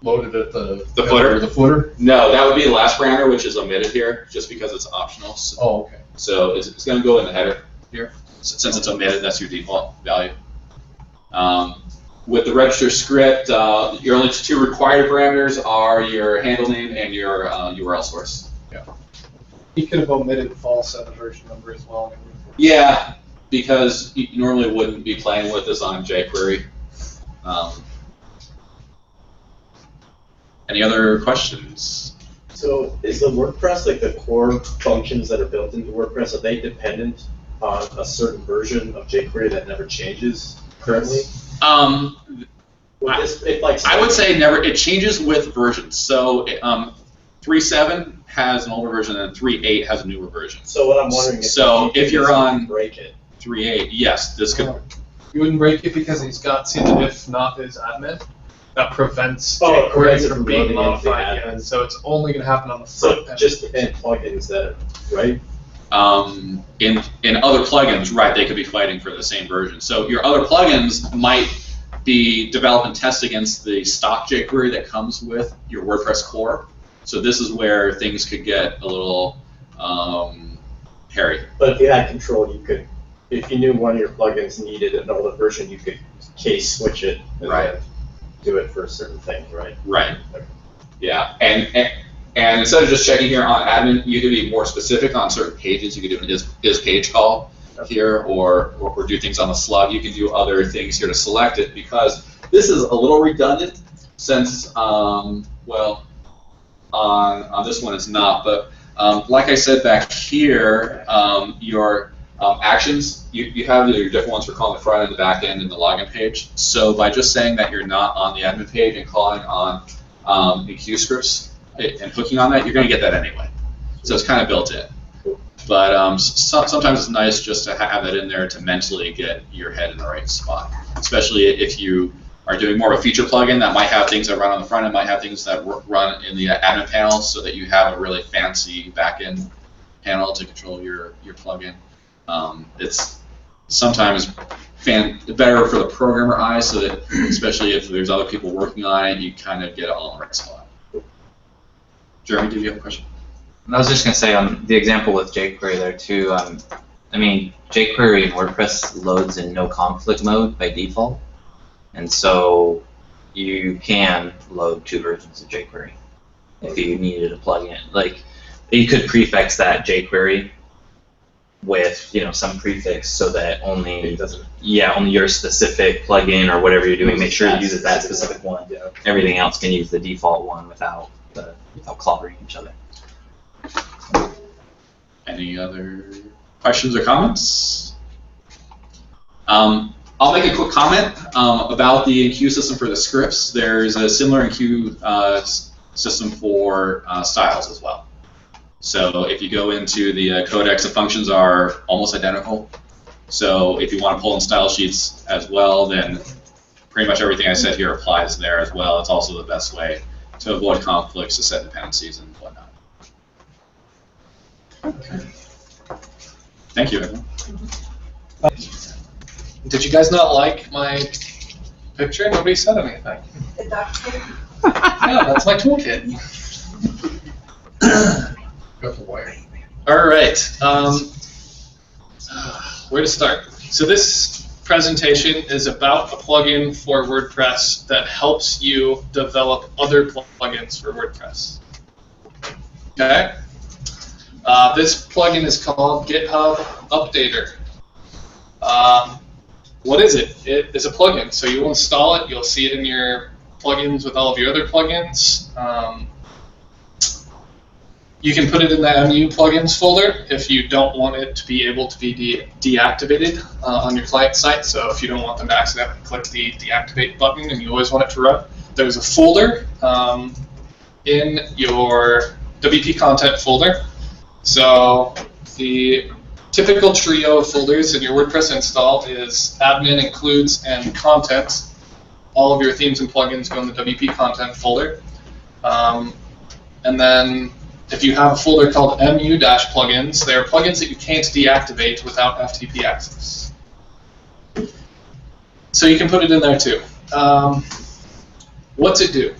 loaded at the footer? The footer? No, that would be the last parameter, which is omitted here, just because it's optional. So, oh, okay. So it's going to go in the header here. So since it's omitted, that's your default value. With the register script, your only two required parameters are your handle name and your URL source. Yeah. You could have omitted false at a version number as well. Yeah, because you normally wouldn't be playing with this on jQuery. Any other questions? So is the WordPress, like the core functions that are built into WordPress, are they dependent on a certain version of jQuery that never changes currently? I would say never. It changes with versions. So 3.7 has an older version and 3.8 has a newer version. So what I'm wondering is, if you're on break it. 3.8, yes, this could. You wouldn't break it because he's got see the if not is admin. That prevents it prevents jQuery it from from being loading into the modified. admin. Yeah. So it's only going to happen on the So front end. just in plugins that, right? In other plugins, right, they could be fighting for the same version. So your other plugins might be developed and test against the stock jQuery that comes with your WordPress core. So this is where things could get a little hairy. But if you had control, you could, if you knew one of your plugins needed an older version, you could case switch it and then do it for certain things, right? Right. Yeah, and instead of just checking here on admin, you could be more specific on certain pages. You could do an is page call here, or do things on the slug. You can do other things here to select it, because this is a little redundant since, well, on this one it's not, but like I said back here, your actions, you have your different ones for calling the front end, the back end, and the login page. So by just saying that you're not on the admin page and calling on enqueue scripts and hooking on that, you're going to get that anyway. So it's kind of built in. But sometimes it's nice just to have that in there to mentally get your head in the right spot, especially if you are doing more of a feature plugin that might have things that run on the front end, might have things that run in the admin panel, so that you have a really fancy back-end panel to control your plugin. It's sometimes better for the programmer eye, so that especially if there's other people working on it, you kind of get it all in the right spot. Jeremy, did you have a question? I was just going to say the example with jQuery there too. I mean, jQuery in WordPress loads in no conflict mode by default, and so you can load two versions of jQuery if you needed a plugin. Like you could prefix that jQuery with some prefix so that only only your specific plugin or whatever you're doing, make sure it uses that specific one. Yeah. Everything else can use the default one without clobbering each other. Any other questions or comments? I'll make a quick comment about the enqueue system for the scripts. There's a similar enqueue system for styles as well. So if you go into the codex, the functions are almost identical. So if you want to pull in style sheets as well, then pretty much everything I said here applies there as well. It's also the best way to avoid conflicts, to set dependencies, and whatnot. Okay. Thank you, everyone. Did you guys not like my picture? Nobody said anything. Yeah, that's my toolkit. Got the wire. All right. Where to start? So this presentation is about a plugin for WordPress that helps you develop other plugins for WordPress. Okay. This plugin is called GitHub Updater. What is it? It is a plugin. So you will install it. You'll see it in your plugins with all of your other plugins. You can put it in the MU plugins folder if you don't want it to be able to be deactivated on your client site. So if you don't want them to accidentally click the deactivate button and you always want it to run, there's a folder in your WP content folder. So the typical trio of folders in your WordPress install is admin, includes, and content. All of your themes and plugins go in the WP content folder. And then if you have a folder called mu-plugins, they are plugins that you can't deactivate without FTP access. So you can put it in there too. What's it do?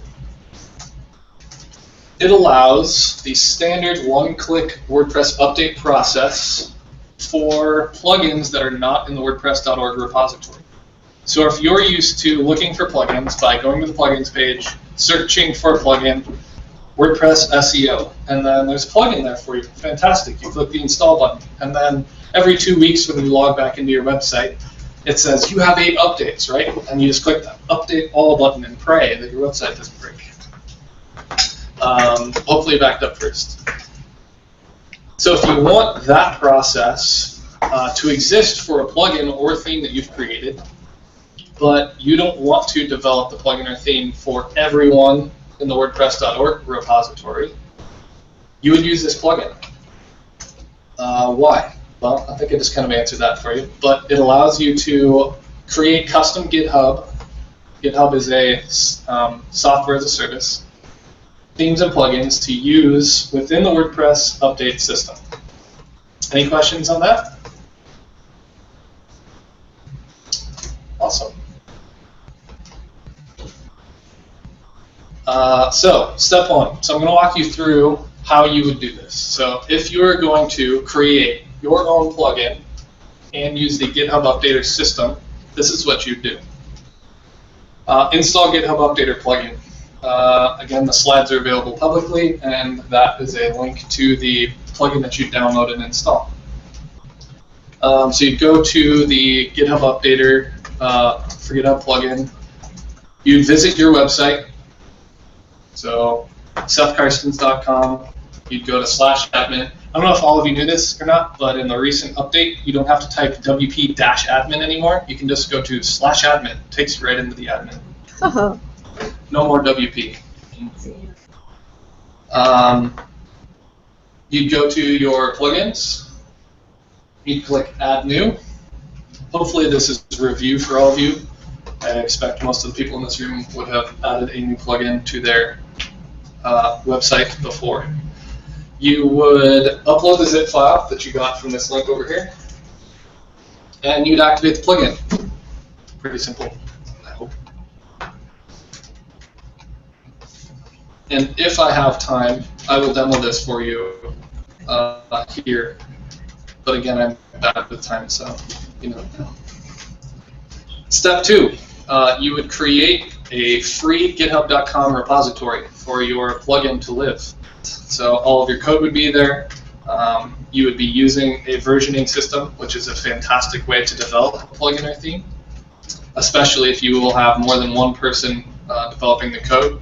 It allows the standard one-click WordPress update process for plugins that are not in the WordPress.org repository. So if you're used to looking for plugins by going to the plugins page, searching for a plugin, WordPress SEO, and then there's a plugin there for you. Fantastic. You click the install button, and then every 2 weeks when you log back into your website, it says you have 8 updates, right? And you just click that update all button and pray that your website doesn't break. Hopefully backed up first. So if you want that process to exist for a plugin or theme that you've created, but you don't want to develop the plugin or theme for everyone in the WordPress.org repository, you would use this plugin. Why? Well, I think I just kind of answered that for you, but it allows you to create custom GitHub. GitHub is a software as a service, themes and plugins to use within the WordPress update system. Any questions on that? Awesome. So, step 1. So I'm going to walk you through how you would do this. So if you're going to create your own plugin and use the GitHub Updater system, this is what you do. Install GitHub Updater plugin. Again, the slides are available publicly, and that is a link to the plugin that you download and install. So you go to the GitHub Updater for GitHub plugin. You visit your website. So SethCarstens.com. You'd go to /admin. I don't know if all of you knew this or not, but in the recent update, you don't have to type WP-admin anymore. You can just go to /admin. It takes you right into the admin. Uh-huh. No more WP. You'd go to your plugins. You'd click Add New. Hopefully this is a review for all of you. I expect most of the people in this room would have added a new plugin to their website before. You would upload the zip file that you got from this link over here, and you'd activate the plugin. Pretty simple, I hope. And if I have time, I will demo this for you here. But again, I'm bad with time, so you know. Step 2, you would create a free github.com repository for your plugin to live. So all of your code would be there. You would be using a versioning system, which is a fantastic way to develop a plugin or theme, especially if you will have more than one person developing the code.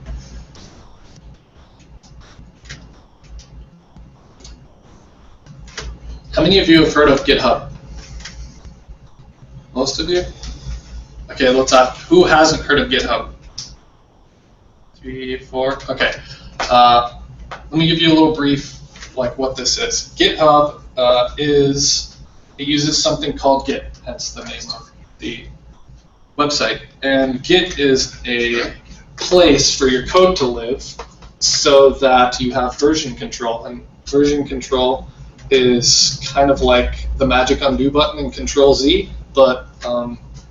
How many of you have heard of GitHub? Most of you? Okay, let's ask, who hasn't heard of GitHub? 3, 4, okay. Let me give you a little brief, like what this is. GitHub it uses something called Git. That's the name of the website. And Git is a place for your code to live so that you have version control. And version control is kind of like the magic undo button in Control-Z, but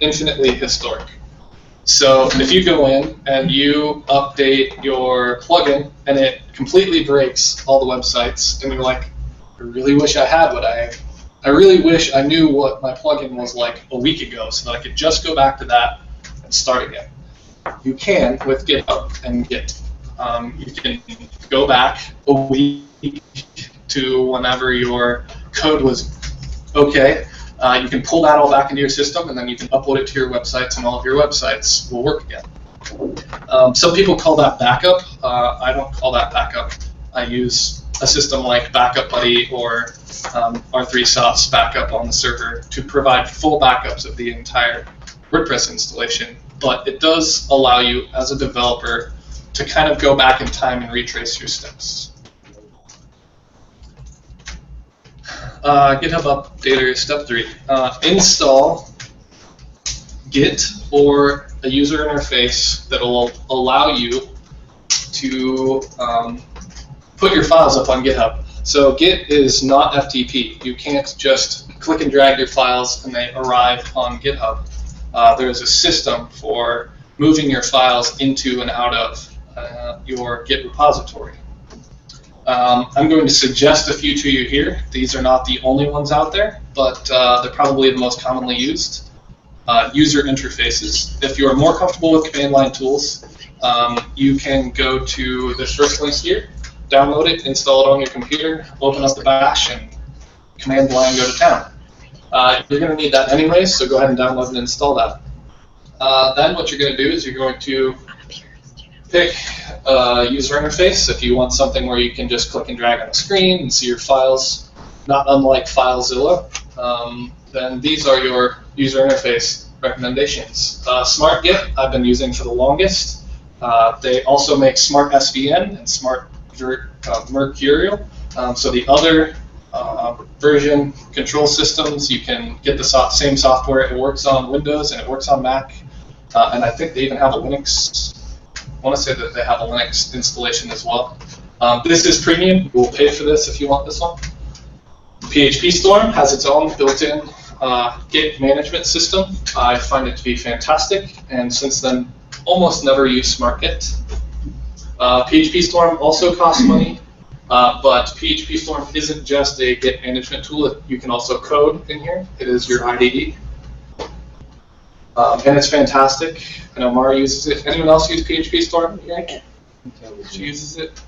infinitely historic. So if you go in and you update your plugin and it completely breaks all the websites, and you're like, I really wish I had what I really wish I knew what my plugin was like a week ago so that I could just go back to that and start again. You can with GitHub and Git. You can go back a week to whenever your code was okay. You can pull that all back into your system, and then you can upload it to your websites, and all of your websites will work again. Some people call that backup. I don't call that backup. I use a system like Backup Buddy or R3Soft's backup on the server to provide full backups of the entire WordPress installation. But it does allow you, as a developer, to kind of go back in time and retrace your steps. GitHub Updater, step 3. Install Git or a user interface that will allow you to put your files up on GitHub. So Git is not FTP. You can't just click and drag your files and they arrive on GitHub. There is a system for moving your files into and out of your Git repository. I'm going to suggest a few to you here. These are not the only ones out there, but they're probably the most commonly used. User interfaces. If you're more comfortable with command line tools, you can go to this first link here, download it, install it on your computer, open up the bash, and command line go to town. You're going to need that anyways, so go ahead and download and install that. Then what you're going to do is you're going to pick a user interface. If you want something where you can just click and drag on the screen and see your files, not unlike FileZilla, then these are your user interface recommendations. SmartGit I've been using for the longest. They also make Smart SVN and Smart Mercurial. So the other version control systems, you can get the same software. It works on Windows and it works on Mac. And I think they even have a Linux. I want to say that they have a Linux installation as well. This is premium. You will pay for this if you want this one. PHP Storm has its own built-in Git management system. I find it to be fantastic, and since then, almost never use SmartGit. PHP Storm also costs money, but PHP Storm isn't just a Git management tool. You can also code in here. It is your IDE. And it's fantastic. I know Mara uses it. Anyone else use PHP Storm here? She uses it.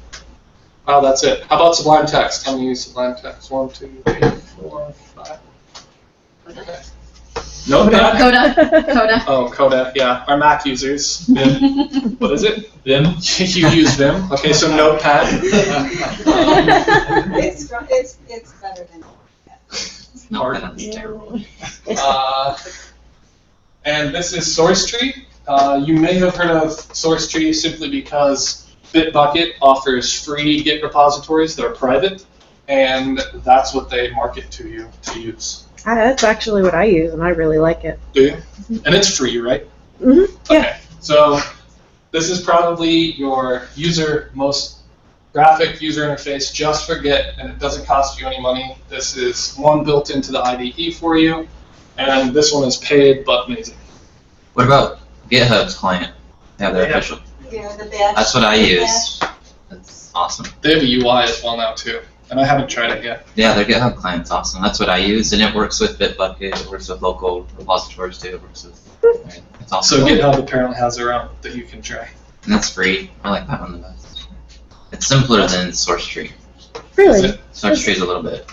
Oh, that's it. How about Sublime Text? How many use Sublime Text? 1, 2, 3, 4, 5. Okay. Notepad? Coda. Oh, Coda, yeah. Our Mac users. Vim. What is it? Vim. You use Vim? Okay, so Notepad. It's better than Pardon. And this is SourceTree. You may have heard of SourceTree simply because Bitbucket offers free Git repositories that are private, and that's what they market to you to use. That's actually what I use, and I really like it. Do you? And it's free, right? Mm-hmm. Yeah. Okay. So this is probably your most graphic user interface just for Git, and it doesn't cost you any money. This is one built into the IDE for you, and this one is paid but amazing. What about GitHub's client? Yeah, they're official. Yeah, the badge. That's what I use. That's awesome. They have a UI as well now too, and I haven't tried it yet. Yeah, their GitHub client's awesome. That's what I use, and it works with Bitbucket. It works with local repositories too. It works with. It's awesome. So GitHub apparently has their own that you can try. And that's free. I like that one the best. It's simpler than SourceTree. Really? SourceTree is a little bit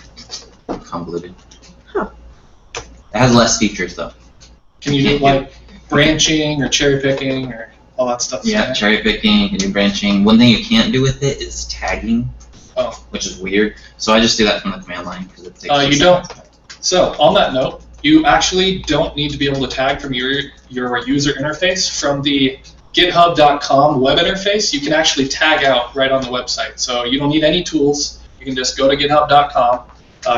convoluted. Huh. It has less features though. Can you do like branching or cherry picking or all that stuff? Yeah, cherry picking, you can do branching. One thing you can't do with it is tagging, which is weird. So I just do that from the command line because it takes. You don't. So on that note, you actually don't need to be able to tag from your user interface from the GitHub.com web interface. You can actually tag out right on the website. So you don't need any tools. You can just go to GitHub.com,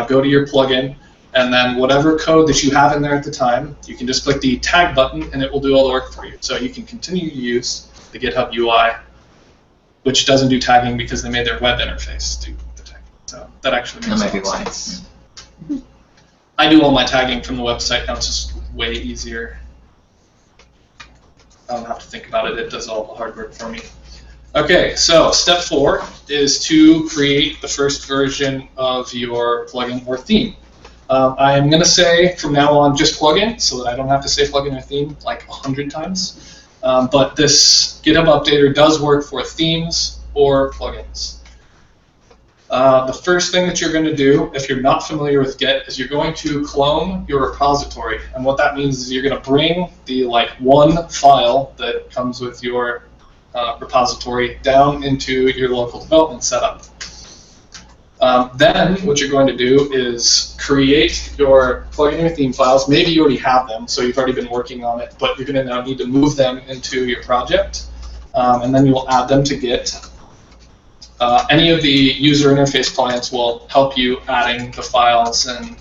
go to your plugin, and then whatever code that you have in there at the time, you can just click the tag button and it will do all the work for you. So you can continue to use the GitHub UI, which doesn't do tagging because they made their web interface do the tagging. So that actually makes sense. That might be why. I do all my tagging from the website now. It's just way easier. I don't have to think about it. It does all the hard work for me. Okay, so step 4 is to create the first version of your plugin or theme. I am going to say from now on just plugin, so that I don't have to say plugin or theme like 100 times. But this GitHub Updater does work for themes or plugins. The first thing that you're going to do, if you're not familiar with Git, is you're going to clone your repository. And what that means is you're going to bring the one file that comes with your repository down into your local development setup. Then what you're going to do is create your plugin or theme files. Maybe you already have them, so you've already been working on it, but you're going to now need to move them into your project, and then you will add them to Git. Any of the user interface clients will help you adding the files and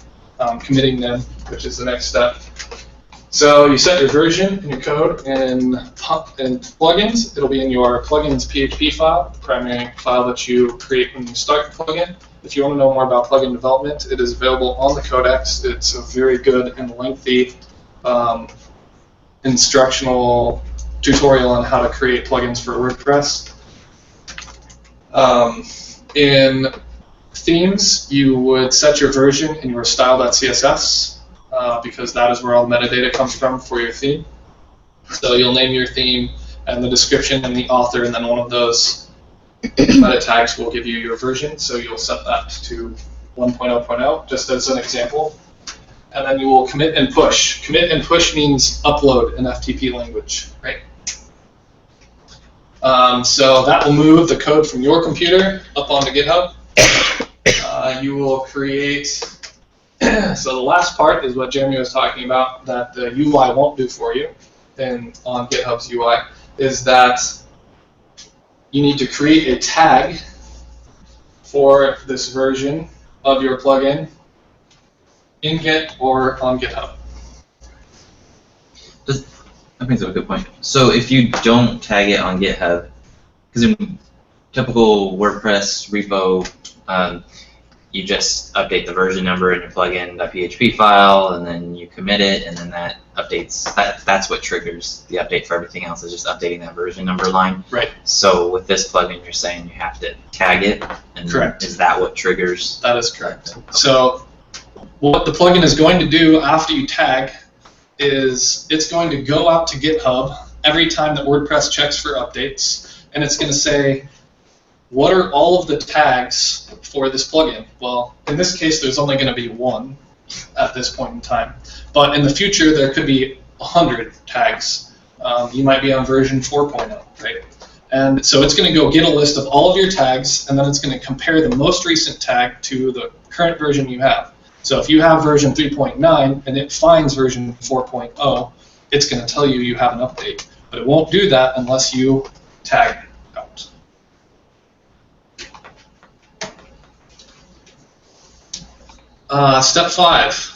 committing them, which is the next step. So you set your version in your code in plugins. It'll be in your plugins PHP file, the primary file that you create when you start the plugin. If you want to know more about plugin development, it is available on the codex. It's a very good and lengthy instructional tutorial on how to create plugins for WordPress. In themes, you would set your version in your style.css. Because that is where all the metadata comes from for your theme. So you'll name your theme and the description and the author, and then one of those meta tags will give you your version. So you'll set that to 1.0.0 just as an example. And then you will commit and push. Commit and push means upload in FTP language, right? So that will move the code from your computer up onto GitHub. You will create. So the last part is what Jeremy was talking about, that the UI won't do for you on GitHub's UI, is that you need to create a tag for this version of your plugin in Git or on GitHub. That brings up a good point. So if you don't tag it on GitHub, because in typical WordPress repo, you just update the version number in your plugin.php file, and then you commit it, and then that updates. That's what triggers the update for everything else, is just updating that version number line. Right. So with this plugin, you're saying you have to tag it, and correct. Is that what triggers? That is correct. Okay. So what the plugin is going to do after you tag is it's going to go out to GitHub every time that WordPress checks for updates, and it's going to say, what are all of the tags for this plugin? Well, in this case, there's only going to be one at this point in time. But in the future, there could be 100 tags. You might be on version 4.0, right? And so it's going to go get a list of all of your tags, and then it's going to compare the most recent tag to the current version you have. So if you have version 3.9 and it finds version 4.0, it's going to tell you you have an update. But it won't do that unless you tag out. Step 5.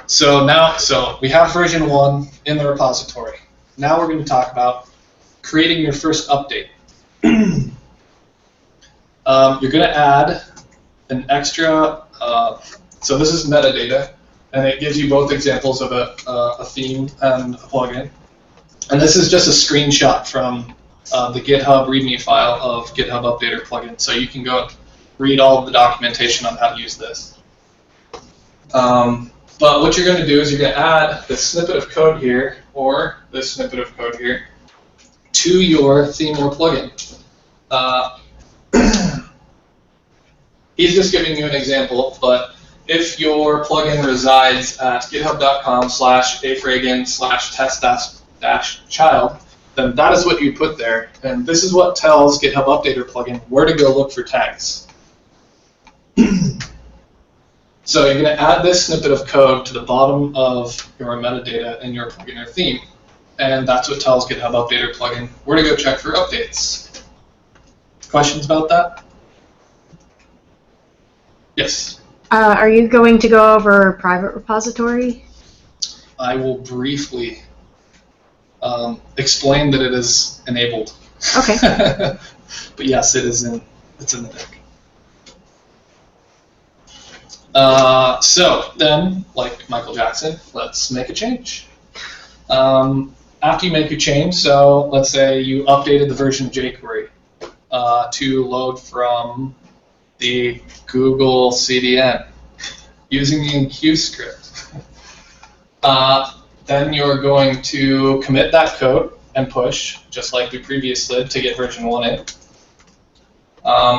So we have version 1 in the repository. Now we're going to talk about creating your first update. You're going to add an extra, so this is metadata, and it gives you both examples of a theme and a plugin. And this is just a screenshot from the GitHub README file of GitHub Updater plugin, so you can go read all of the documentation on how to use this. But what you're going to do is you're going to add this snippet of code here, or this snippet of code here, to your theme or plugin. He's just giving you an example, but if your plugin resides at github.com/afragan/test-child, then that is what you put there. And this is what tells GitHub Updater plugin where to go look for tags. So you're going to add this snippet of code to the bottom of your metadata in your plugin or theme, and that's what tells GitHub Updater plugin where to go check for updates. Questions about that? Yes? Are you going to go over private repository? I will briefly explain that it is enabled. Okay. But yes, it's in the deck. So then, like Michael Jackson, let's make a change. After you make your change, so let's say you updated the version of jQuery to load from the Google CDN using the enqueue script. Then you're going to commit that code and push, just like we previously did, to get version 1 in.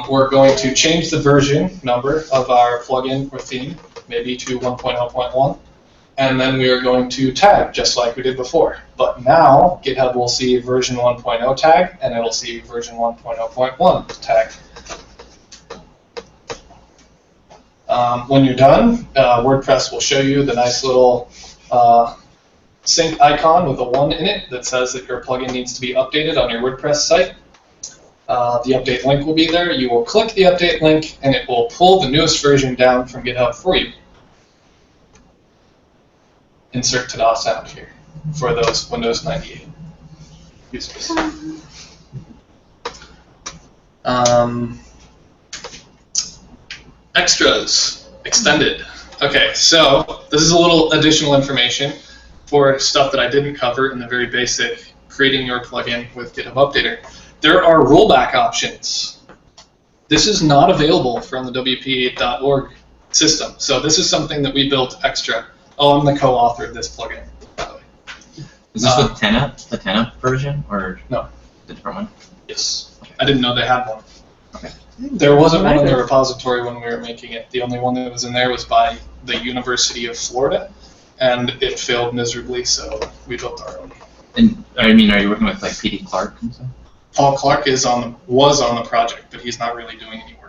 We're going to change the version number of our plugin or theme, maybe to 1.0.1. and then we are going to tag just like we did before. But now GitHub will see version 1.0 tag, and it'll see version 1.0.1 tag. When you're done, WordPress will show you the nice little sync icon with a 1 in it that says that your plugin needs to be updated on your WordPress site. The update link will be there. You will click the update link, and it will pull the newest version down from GitHub for you. Insert ta-da sound here for those Windows 98 users. Extras, extended. Okay, so this is a little additional information for stuff that I didn't cover in the very basic creating your plugin with GitHub Updater. There are rollback options. This is not available from the WP.org system, so this is something that we built extra. Oh, I'm the co-author of this plugin, by the way. Is this with Tenant, the Tenant version, or no, the different one? Yes. I didn't know they had one. Okay. There wasn't one in the repository when we were making it. The only one that was in there was by the University of Florida, and it failed miserably, so we built our own. And I mean, are you working with like P.D. Clark and stuff? Paul Clark was on the project, but he's not really doing any work.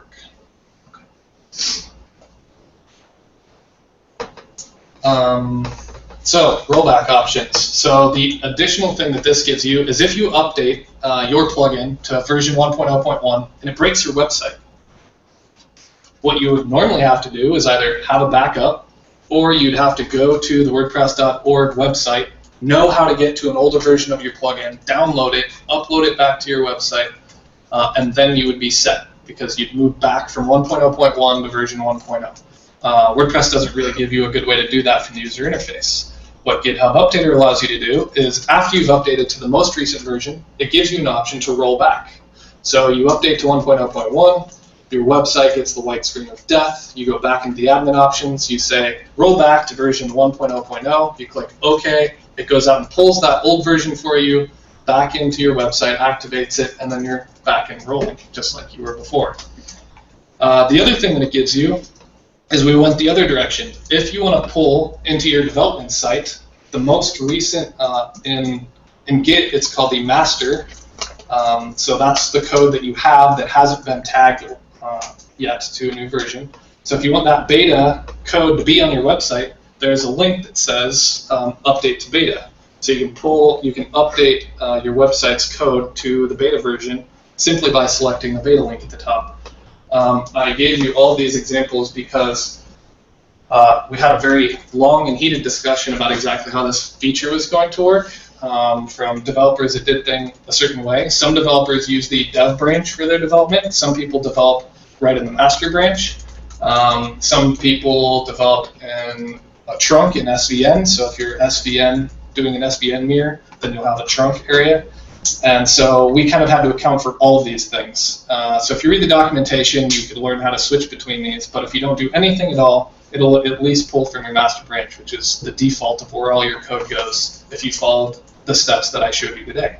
So rollback options. So the additional thing that this gives you is if you update your plugin to version 1.0.1 and it breaks your website, what you would normally have to do is either have a backup, or you'd have to go to the WordPress.org website, know how to get to an older version of your plugin, download it, upload it back to your website, and then you would be set because you'd move back from 1.0.1 to version 1.0. WordPress doesn't really give you a good way to do that from the user interface. What GitHub Updater allows you to do is after you've updated to the most recent version, it gives you an option to roll back. So you update to 1.0.1, your website gets the white screen of death, you go back into the admin options, you say roll back to version 1.0.0, you click OK, it goes out and pulls that old version for you back into your website, activates it, and then you're back and rolling just like you were before. The other thing that it gives you is we went the other direction. If you want to pull into your development site, the most recent in Git, it's called the master. So that's the code that you have that hasn't been tagged yet to a new version. So if you want that beta code to be on your website, there's a link that says update to beta. So you can update your website's code to the beta version simply by selecting the beta link at the top. I gave you all these examples because we had a very long and heated discussion about exactly how this feature was going to work. From developers that did things a certain way. Some developers use the dev branch for their development. Some people develop right in the master branch. Some people develop in a trunk in SVN. So if you're SVN doing an SVN mirror, then you'll have a trunk area. And so we kind of had to account for all of these things. So if you read the documentation, you could learn how to switch between these. But if you don't do anything at all, it'll at least pull from your master branch, which is the default of where all your code goes if you followed the steps that I showed you today.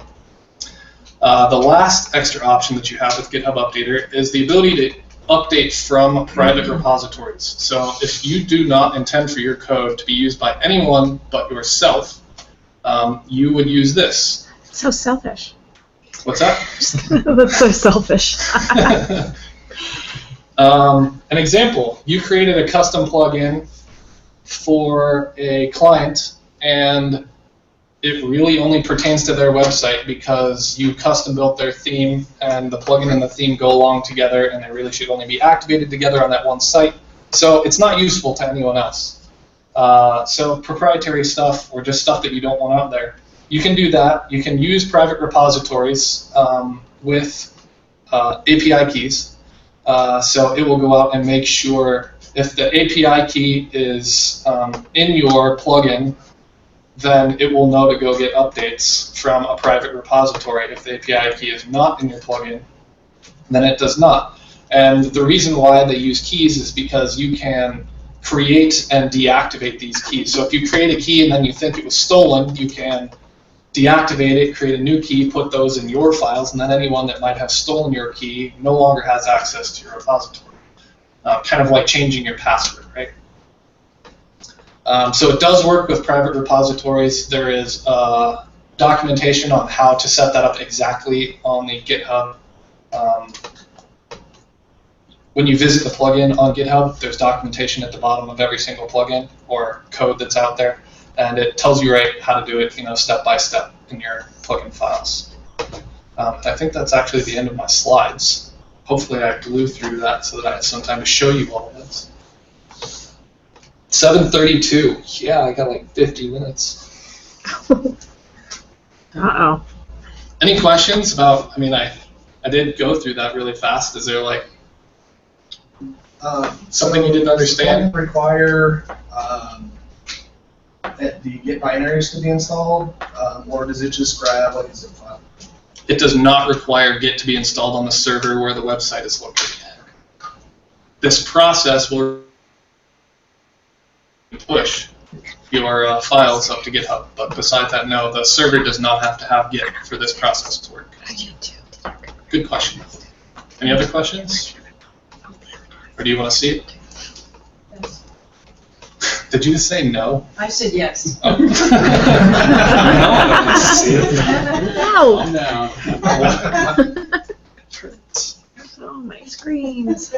The last extra option that you have with GitHub Updater is the ability to update from private repositories. So if you do not intend for your code to be used by anyone but yourself, you would use this. So selfish. What's that? That's so selfish. An example, you created a custom plugin for a client and it really only pertains to their website because you custom built their theme and the plugin and the theme go along together and they really should only be activated together on that one site. So it's not useful to anyone else. So proprietary stuff or just stuff that you don't want out there, you can do that. You can use private repositories with API keys. So it will go out and make sure if the API key is in your plugin, then it will know to go get updates from a private repository. If the API key is not in your plugin, then it does not. And the reason why they use keys is because you can create and deactivate these keys. So if you create a key and then you think it was stolen, you can deactivate it, create a new key, put those in your files, and then anyone that might have stolen your key no longer has access to your repository. Kind of like changing your password, right? So it does work with private repositories. There is documentation on how to set that up exactly on the GitHub. When you visit the plugin on GitHub, there's documentation at the bottom of every single plugin or code that's out there, and it tells you right how to do it, step by step in your plugin files. I think that's actually the end of my slides. Hopefully I blew through that so that I had some time to show you all of this. 7:32. Yeah, I got like 50 minutes. Uh-oh. Any questions about, I did go through that really fast. Is there like something you didn't understand? Does it require that the Git binaries to be installed, or does it just grab like a zip file? It does not require Git to be installed on the server where the website is located. This process will push your files up to GitHub, but besides that, no, the server does not have to have Git for this process to work. Good question. Any other questions? Or do you want to see it? Yes. Did you just say no? I said yes. Oh. No. I'm down. Oh, my screens.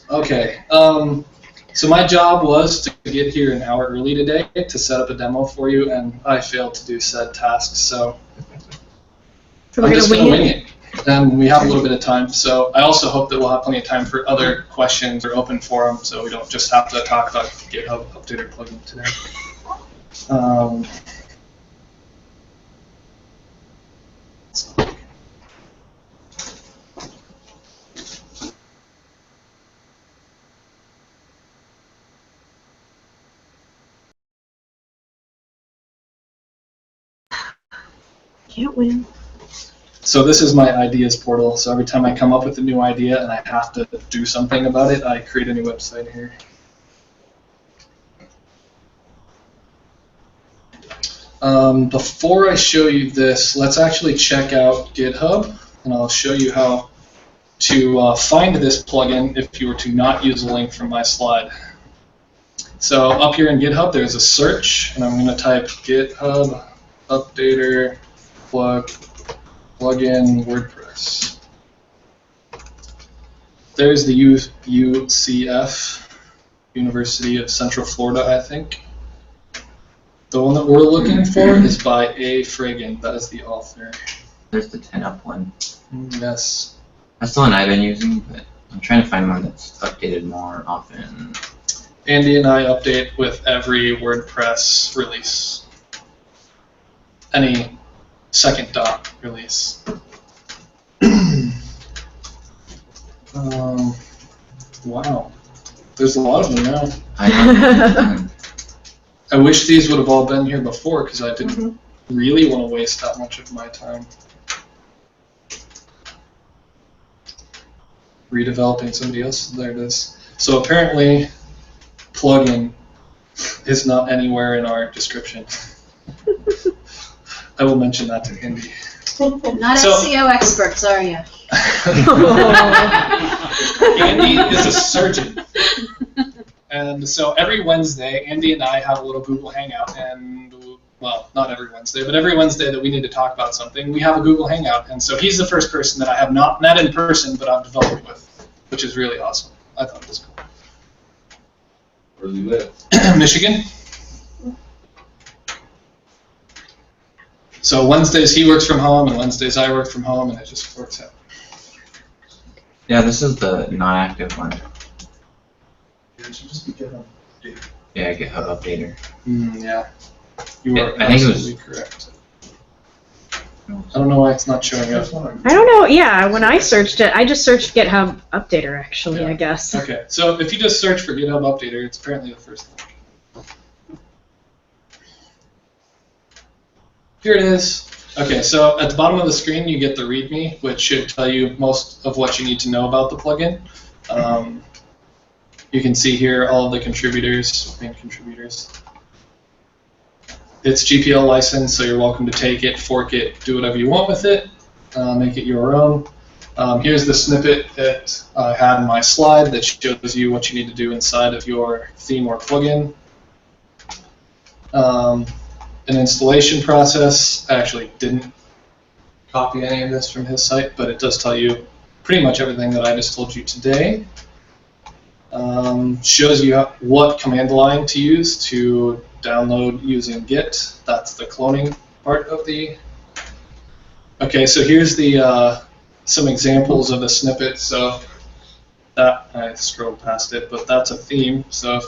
Okay. So my job was to get here an hour early today to set up a demo for you, and I failed to do said task, so I'm just going to wing it. And we have a little bit of time, so I also hope that we'll have plenty of time for other questions or open forum, so we don't just have to talk about GitHub Updater plugin today. Can't win. So this is my ideas portal. So every time I come up with a new idea and I have to do something about it, I create a new website here. Before I show you this, let's actually check out GitHub, and I'll show you how to find this plugin if you were to not use a link from my slide. So up here in GitHub, there's a search, and I'm going to type GitHub Updater plugin WordPress. There's the UCF, University of Central Florida, I think. The one that we're looking for is by A. Fragan. That is the author. There's the 10-up one. Yes. That's the one I've been using, but I'm trying to find one that's updated more often. Andy and I update with every WordPress release. Any second dot release. Wow. There's a lot of them now. I know. I wish these would have all been here before because I didn't really want to waste that much of my time redeveloping somebody else. There it is. So apparently, plugin is not anywhere in our description. I will mention that to Andy. Not SEO experts, are you? Andy is a surgeon. And so every Wednesday, Andy and I have a little Google Hangout, and, well, not every Wednesday, but every Wednesday that we need to talk about something, we have a Google Hangout. And so he's the first person that I have not met in person, but I've developed with, which is really awesome. I thought it was cool. Where do you live? Michigan. So Wednesdays he works from home, and Wednesdays I work from home, and it just works out. Yeah, this is the non-active one. It should just be GitHub. Yeah, GitHub Updater. Yeah. You are I think it was absolutely correct. I don't know why it's not showing up. I don't know. Yeah, when I searched it, I just searched GitHub Updater, actually, I guess. Okay, so if you just search for GitHub Updater, it's apparently the first thing. Here it is. Okay, so at the bottom of the screen, you get the README, which should tell you most of what you need to know about the plugin. You can see here all of the contributors, main contributors. It's GPL licensed, so you're welcome to take it, fork it, do whatever you want with it, make it your own. Here's the snippet that I had in my slide that shows you what you need to do inside of your theme or plugin. An installation process. I actually didn't copy any of this from his site, but it does tell you pretty much everything that I just told you today. Shows you what command line to use to download using Git. That's the cloning part of the. Okay, so here's the some examples of the snippet. So that I scrolled past it, but that's a theme. So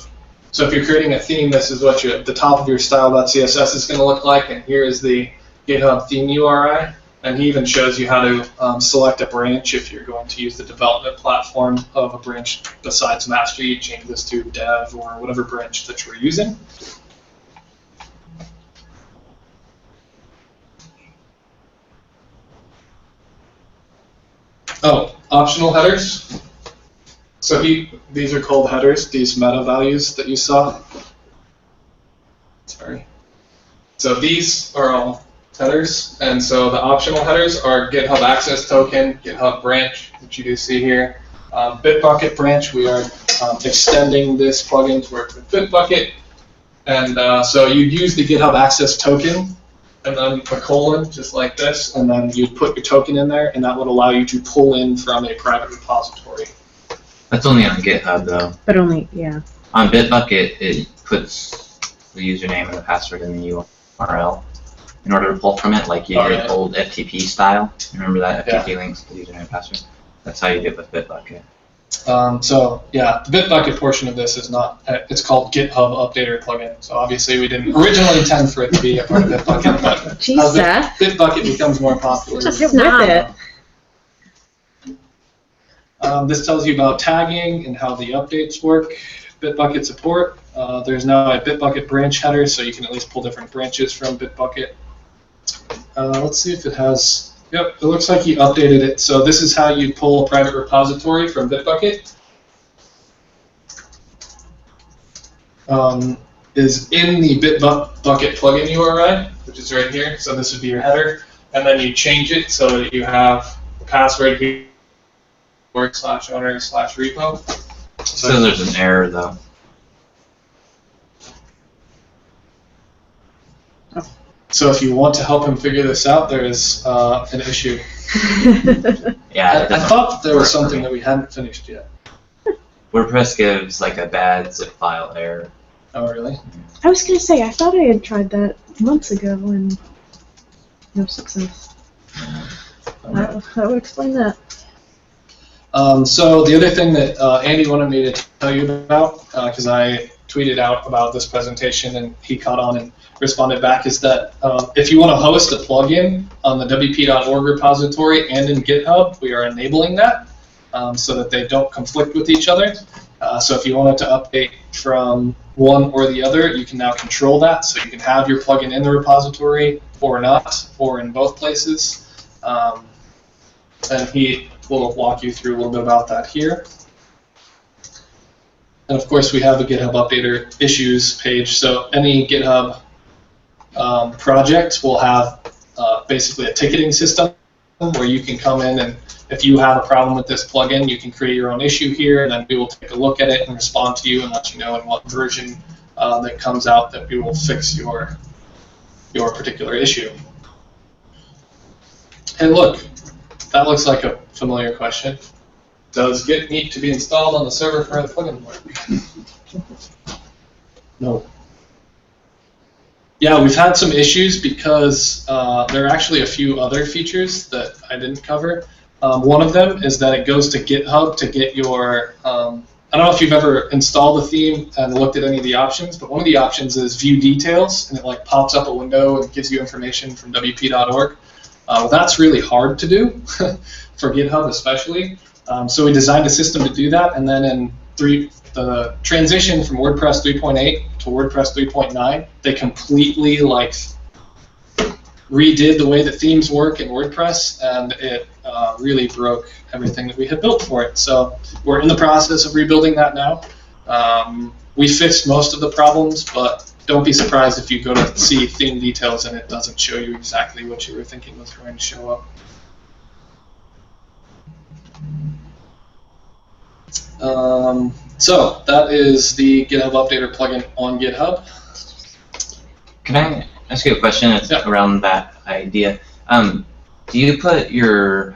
if you're creating a theme, this is what the top of your style.css is going to look like, and here is the GitHub theme URI. And he even shows you how to select a branch if you're going to use the development platform of a branch besides master. You change this to dev or whatever branch that you're using. Oh, optional headers. So these are called headers, these meta values that you saw. Sorry. So these are all headers, and so the optional headers are GitHub Access Token, GitHub Branch, which you do see here. Bitbucket Branch, we are extending this plugin to work with Bitbucket. And so you'd use the GitHub Access Token, and then a colon, just like this, and then you'd put your token in there, and that would allow you to pull in from a private repository. That's only on GitHub, though. But only, yeah. On Bitbucket, it puts the username and the password in the URL. In order to pull from it, like you did old FTP style. Remember that FTP links to the username and password? That's how you do it with Bitbucket. So yeah, the Bitbucket portion of this is not, it's called GitHub Updater plugin. So obviously we didn't originally intend for it to be a part of Bitbucket, but as Bitbucket becomes more popular. Just get with it. This tells you about tagging and how the updates work. Bitbucket support. There's now a Bitbucket branch header, so you can at least pull different branches from Bitbucket. Let's see if it has. Yep, it looks like he updated it. So this is how you pull a private repository from Bitbucket. Is in the Bitbucket plugin URI, which is right here. So this would be your header, and then you change it so that you have the password here, /owner/repo. So there's an error though. So if you want to help him figure this out, there is an issue. Yeah. I thought there was something that we hadn't finished yet. WordPress gives like a bad zip file error. Oh, really? I was gonna say, I thought I had tried that months ago and no success. That would explain that. So the other thing that Andy wanted me to tell you about, because I tweeted out about this presentation and he caught on and responded back, is that if you want to host a plugin on the wp.org repository and in GitHub, we are enabling that so that they don't conflict with each other. So if you wanted to update from one or the other, you can now control that. So you can have your plugin in the repository or not, or in both places. And he will walk you through a little bit about that here. And of course, we have a GitHub Updater issues page. So any GitHub project will have basically a ticketing system where you can come in, and if you have a problem with this plugin, you can create your own issue here, and then we will take a look at it and respond to you and let you know in what version that comes out that we will fix your particular issue. And look, that looks like a familiar question. Does Git need to be installed on the server for the plugin to work? No. Yeah, we've had some issues because there are actually a few other features that I didn't cover. One of them is that it goes to GitHub to get your, I don't know if you've ever installed a theme and looked at any of the options, but one of the options is view details, and it like pops up a window and gives you information from wp.org. Well, that's really hard to do for GitHub especially. So we designed a system to do that, and then in the transition from WordPress 3.8 to WordPress 3.9, they completely like redid the way that themes work in WordPress, and it really broke everything that we had built for it. So we're in the process of rebuilding that now. We fixed most of the problems, but don't be surprised if you go to see theme details and it doesn't show you exactly what you were thinking was going to show up. So that is the GitHub Updater plugin on GitHub. Can I ask you a question? It's around that idea. Do you put your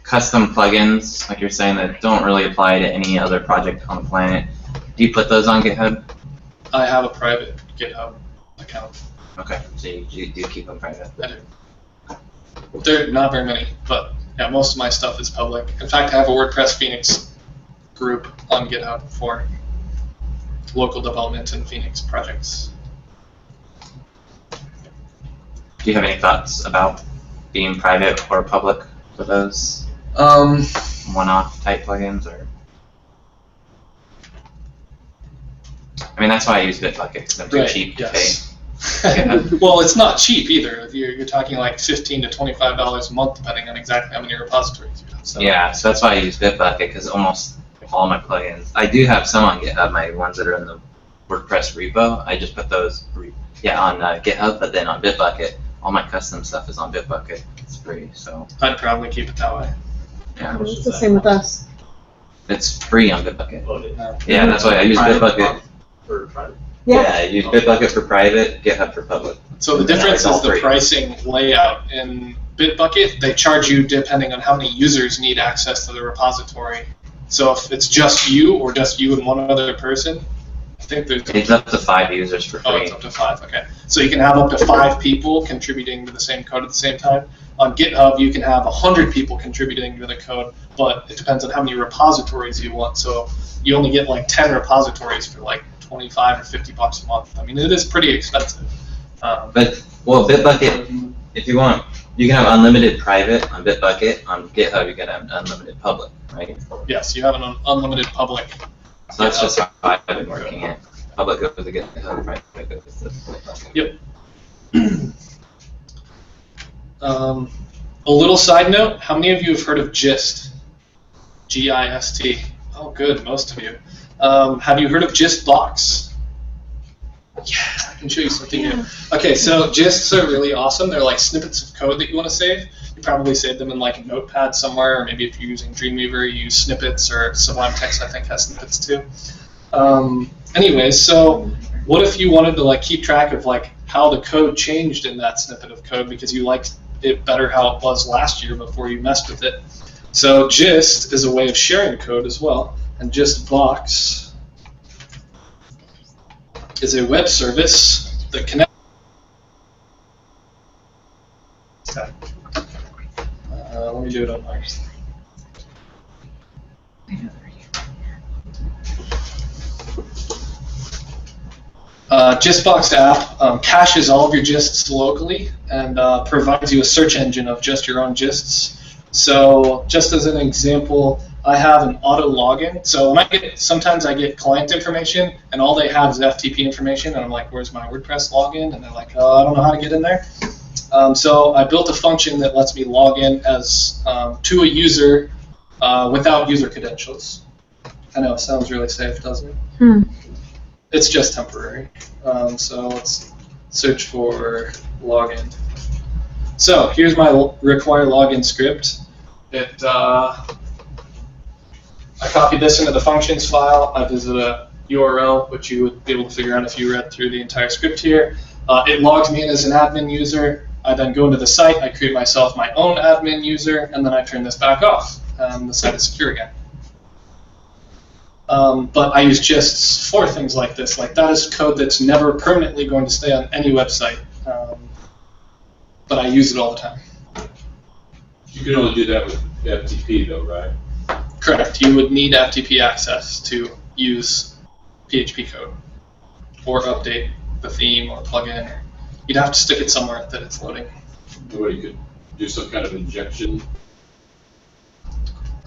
custom plugins, like you're saying, that don't really apply to any other project on the planet? Do you put those on GitHub? I have a private GitHub account. Okay, so you do keep them private. I do. There are not very many, but yeah, most of my stuff is public. In fact, I have a WordPress Phoenix group on GitHub for local development and Phoenix projects. Do you have any thoughts about being private or public for those one-off type plugins, or? I mean, that's why I use Bitbucket, because I'm too cheap to pay. Well, it's not cheap either. You're talking like $15 to $25 a month, depending on exactly how many repositories you have. So. Yeah, so that's why I use Bitbucket, because almost all my plugins, I do have some on GitHub, my ones that are in the WordPress repo. I just put those, on GitHub, but then on Bitbucket, all my custom stuff is on Bitbucket. It's free, so. I'd probably keep it that way. Yeah. It's the same with us. It's free on Bitbucket. Yeah, that's why I use Bitbucket. For private. Yeah, I use Bitbucket for private, GitHub for public. So the difference is the pricing layout. In Bitbucket, they charge you depending on how many users need access to the repository. So if it's just you or just you and one other person, I think there's... It's up to 5 users for free. Oh, it's up to 5, okay. So you can have up to 5 people contributing to the same code at the same time. On GitHub, you can have 100 people contributing to the code, but it depends on how many repositories you want. So you only get like 10 repositories for like 25 or 50 bucks a month. I mean, it is pretty expensive. But, well, Bitbucket, if you want, you can have unlimited private on Bitbucket. On GitHub, you can have unlimited public, right? Yes, you have an unlimited public. So that's just how I've been working it. Public goes to GitHub, private goes to Bitbucket. Yep. A little side note, how many of you have heard of Gist? G-I-S-T. Oh, good, most of you. Have you heard of GistBox? Yeah, I can show you something new. Okay, so Gists are really awesome. They're like snippets of code that you want to save. You probably save them in like a notepad somewhere, or maybe if you're using Dreamweaver, you use snippets, or Sublime Text I think has snippets too. Anyways, so what if you wanted to like keep track of like how the code changed in that snippet of code because you liked it better how it was last year before you messed with it? So Gist is a way of sharing code as well, and GistBox is a web service that connects. Let me do it on my. GistBox app caches all of your gists locally and provides you a search engine of just your own gists. So just as an example, I have an auto login. So when sometimes I get client information and all they have is FTP information, and I'm like, where's my WordPress login? And they're like, oh, I don't know how to get in there. So I built a function that lets me log in as to a user without user credentials. I know it sounds really safe, doesn't it? It's just temporary. So let's search for login. So here's my require login script. I copied this into the functions file. I visited a URL, which you would be able to figure out if you read through the entire script here. It logs me in as an admin user. I then go into the site, I create myself my own admin user, and then I turn this back off. And the site is secure again. But I use Gists for things like this. Like that is code that's never permanently going to stay on any website. But I use it all the time. You can only do that with FTP though, right? Correct. You would need FTP access to use PHP code or update the theme or plugin. You'd have to stick it somewhere that it's loading. Nobody could do some kind of injection.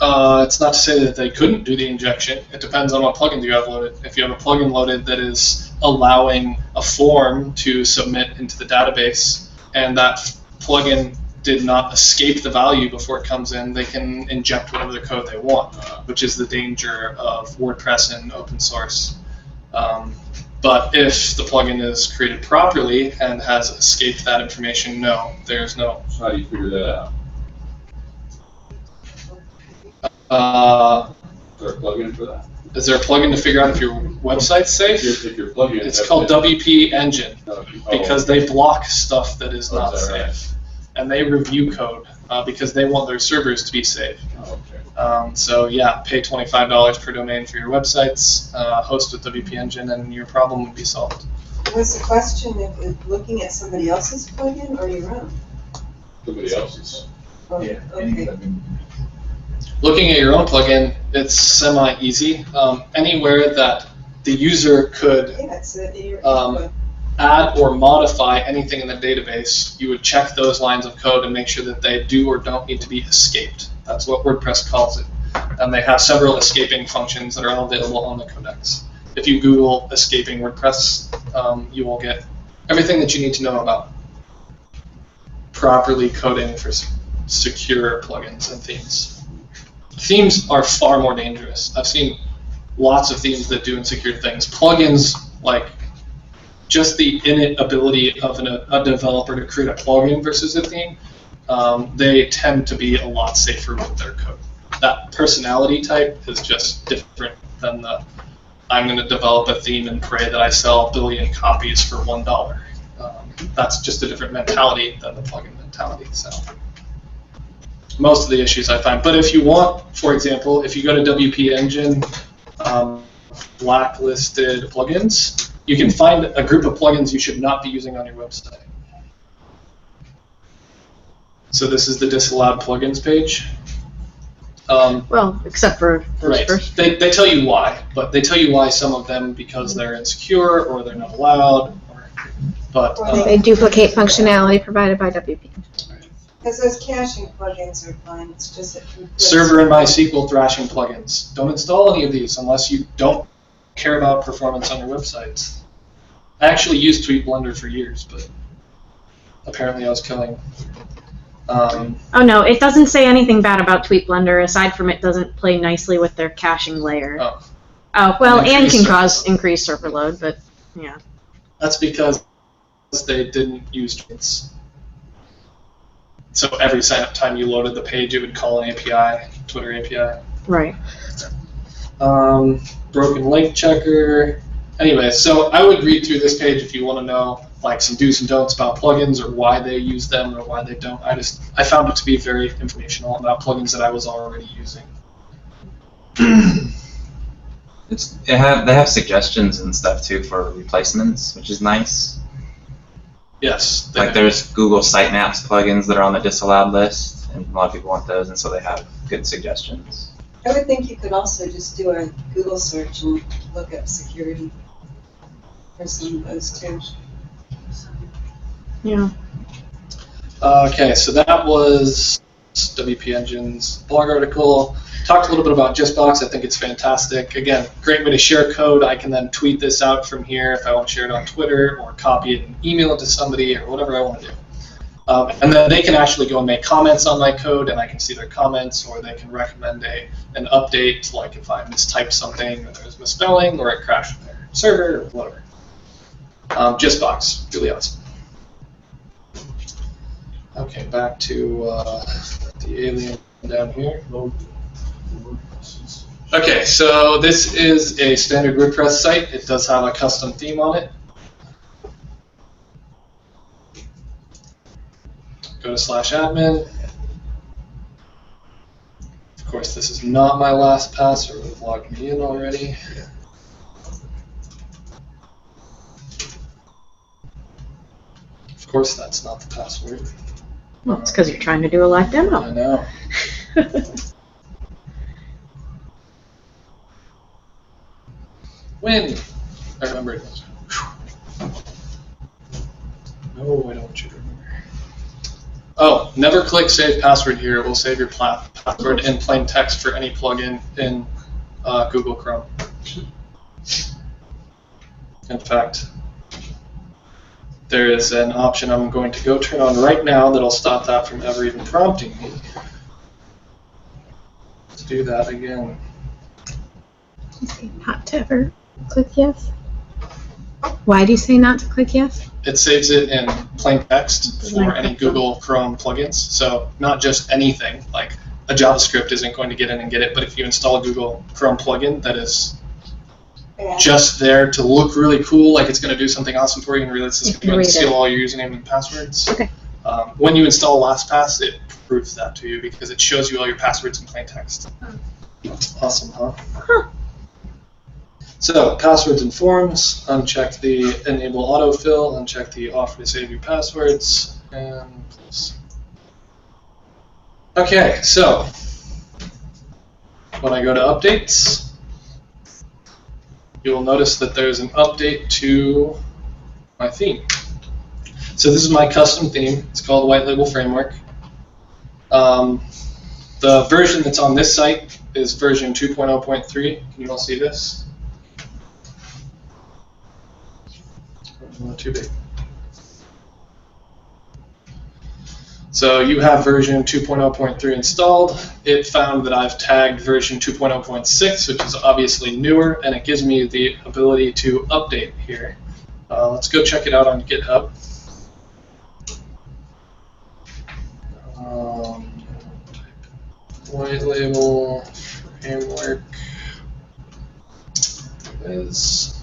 It's not to say that they couldn't do the injection. It depends on what plugin you have loaded. If you have a plugin loaded that is allowing a form to submit into the database and that plugin did not escape the value before it comes in, they can inject whatever the code they want, which is the danger of WordPress and open source. But if the plugin is created properly and has escaped that information, no, there's no. So how do you figure that out? Is there a plugin for that? Is there a plugin to figure out if your website's safe? If your plugin. It's called WP Engine Oh, because they block stuff that is not is that right? safe. And they review code because they want their servers to be safe. Oh, okay. So yeah, pay $25 per domain for your websites, host with WP Engine, and your problem would be solved. Was the question if looking at somebody else's plugin or your own? Somebody else's. Oh, Yeah. okay. Looking at your own plugin, it's semi-easy. Anywhere that the user could Yeah, it's your add or modify anything in the database, you would check those lines of code and make sure that they do or don't need to be escaped. That's what WordPress calls it. And they have several escaping functions that are all available on the codex. If you Google escaping WordPress, you will get everything that you need to know about properly coding for secure plugins and themes. Themes are far more dangerous. I've seen lots of themes that do insecure things. Plugins, like just the innate ability of a developer to create a plugin versus a theme, they tend to be a lot safer with their code. That personality type is just different than the I'm going to develop a theme and pray that I sell a billion copies for $1. That's just a different mentality than the plugin mentality. So most of the issues I find. But if you want, for example, if you go to WP Engine, blacklisted plugins, you can find a group of plugins you should not be using on your website. So this is the disallowed plugins page. Well, except for those Right. first. They tell you why, but they tell you why some of them because they're insecure or they're not allowed. But They duplicate functionality provided by WP. Because those caching plugins are fine, it's just that. Server and MySQL thrashing plugins. Don't install any of these unless you don't care about performance on your website. I actually used Tweet Blender for years, but apparently I was killing. Oh no, it doesn't say anything bad about Tweet Blender aside from it doesn't play nicely with their caching layer. Oh. Well, and can Increased cause increased server load, but yeah. That's because they didn't use tweets. So every time you loaded the page, it would call an API, Twitter API. Right. Broken link checker. Anyway, so I would read through this page if you want to know like some do's and don'ts about plugins or why they use them or why they don't. I found it to be very informational about plugins that I was already using. They have suggestions and stuff too for replacements, which is nice. Yes. Like there's Google Sitemaps plugins that are on the disallowed list, and a lot of people want those, and so they have good suggestions. I would think you could also just do a Google search and look up security for some of those too. Yeah. Okay, so that was WP Engine's blog article. Talked a little bit about JustBox. I think it's fantastic. Again, great way to share code. I can then tweet this out from here if I want to share it on Twitter or copy it and email it to somebody or whatever I want to do. And then they can actually go and make comments on my code, and I can see their comments, or they can recommend an update, like if I mistyped something, or there's misspelling, or it crashed their server, or whatever. JustBox, really awesome. Okay, back to the alien down here. Okay, so this is a standard WordPress site. It does have a custom theme on it. Go to /admin. Of course, this is not my last pass, or it would have logged me in already. Of course, that's not the password. Well, it's because you're trying to do a live demo. I know. When? I remember it. No, I don't want you to remember. Oh, never click Save Password here. It will save your password in plain text for any plugin in Google Chrome. In fact, there is an option I'm going to go turn on right now that'll stop that from ever even prompting me. Let's do that again. Not to ever click yes. Why do you say not to click yes? It saves it in plain text for any Google Chrome plugins. So not just anything, like a JavaScript isn't going to get in and get it, but if you install a Google Chrome plugin that is just there to look really cool, like it's going to do something awesome for you, and really it's just going read to steal it. all your username and passwords. Okay. When you install LastPass, it proves that to you because it shows you all your passwords in plain text. Awesome, huh? So, passwords and forms, uncheck the enable autofill, uncheck the offer to save your passwords, and close. Okay, so when I go to updates, you'll notice that there's an update to my theme. So this is my custom theme. It's called White Label Framework. The version that's on this site is version 2.0.3. Can you all see this? Not too big. So you have version 2.0.3 installed. It found that I've tagged version 2.0.6, which is obviously newer, and it gives me the ability to update here. Let's go check it out on GitHub. White label framework is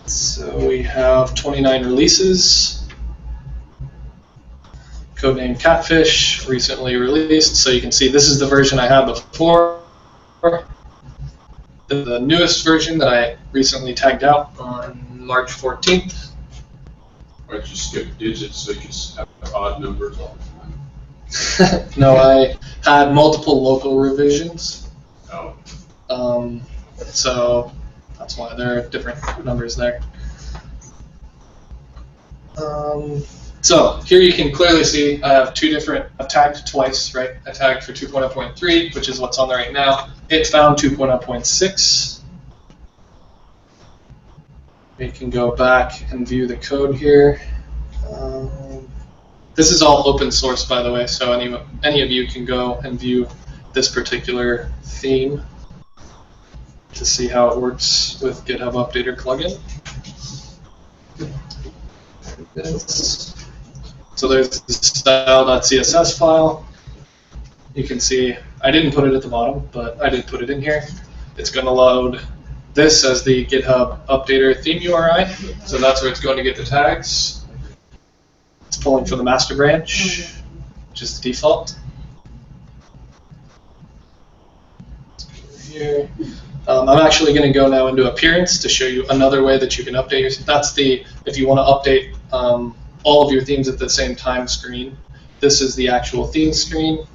so we have 29 releases. Codename Catfish recently released, so you can see this is the version I had before. The newest version that I recently tagged out on March 14th. Why don't you skip digits so you can have odd numbers all the time? No, I had multiple local revisions. Oh. So that's why there are different numbers there. So here you can clearly see I have two different, I've tagged twice, right? I tagged for 2.0.3, which is what's on there right now. It found 2.0.6. We can go back and view the code here. This is all open source, by the way, so any of you can go and view this particular theme to see how it works with GitHub Updater plugin. So there's the style.css file. You can see I didn't put it at the bottom, but I did put it in here. It's going to load this as the GitHub Updater theme URI, so that's where it's going to get the tags. It's pulling from the master branch, which is the default. Here. I'm actually going to go now into Appearance to show you another way that you can update your. That's the if you want to update all of your themes at the same time screen. This is the actual theme screen.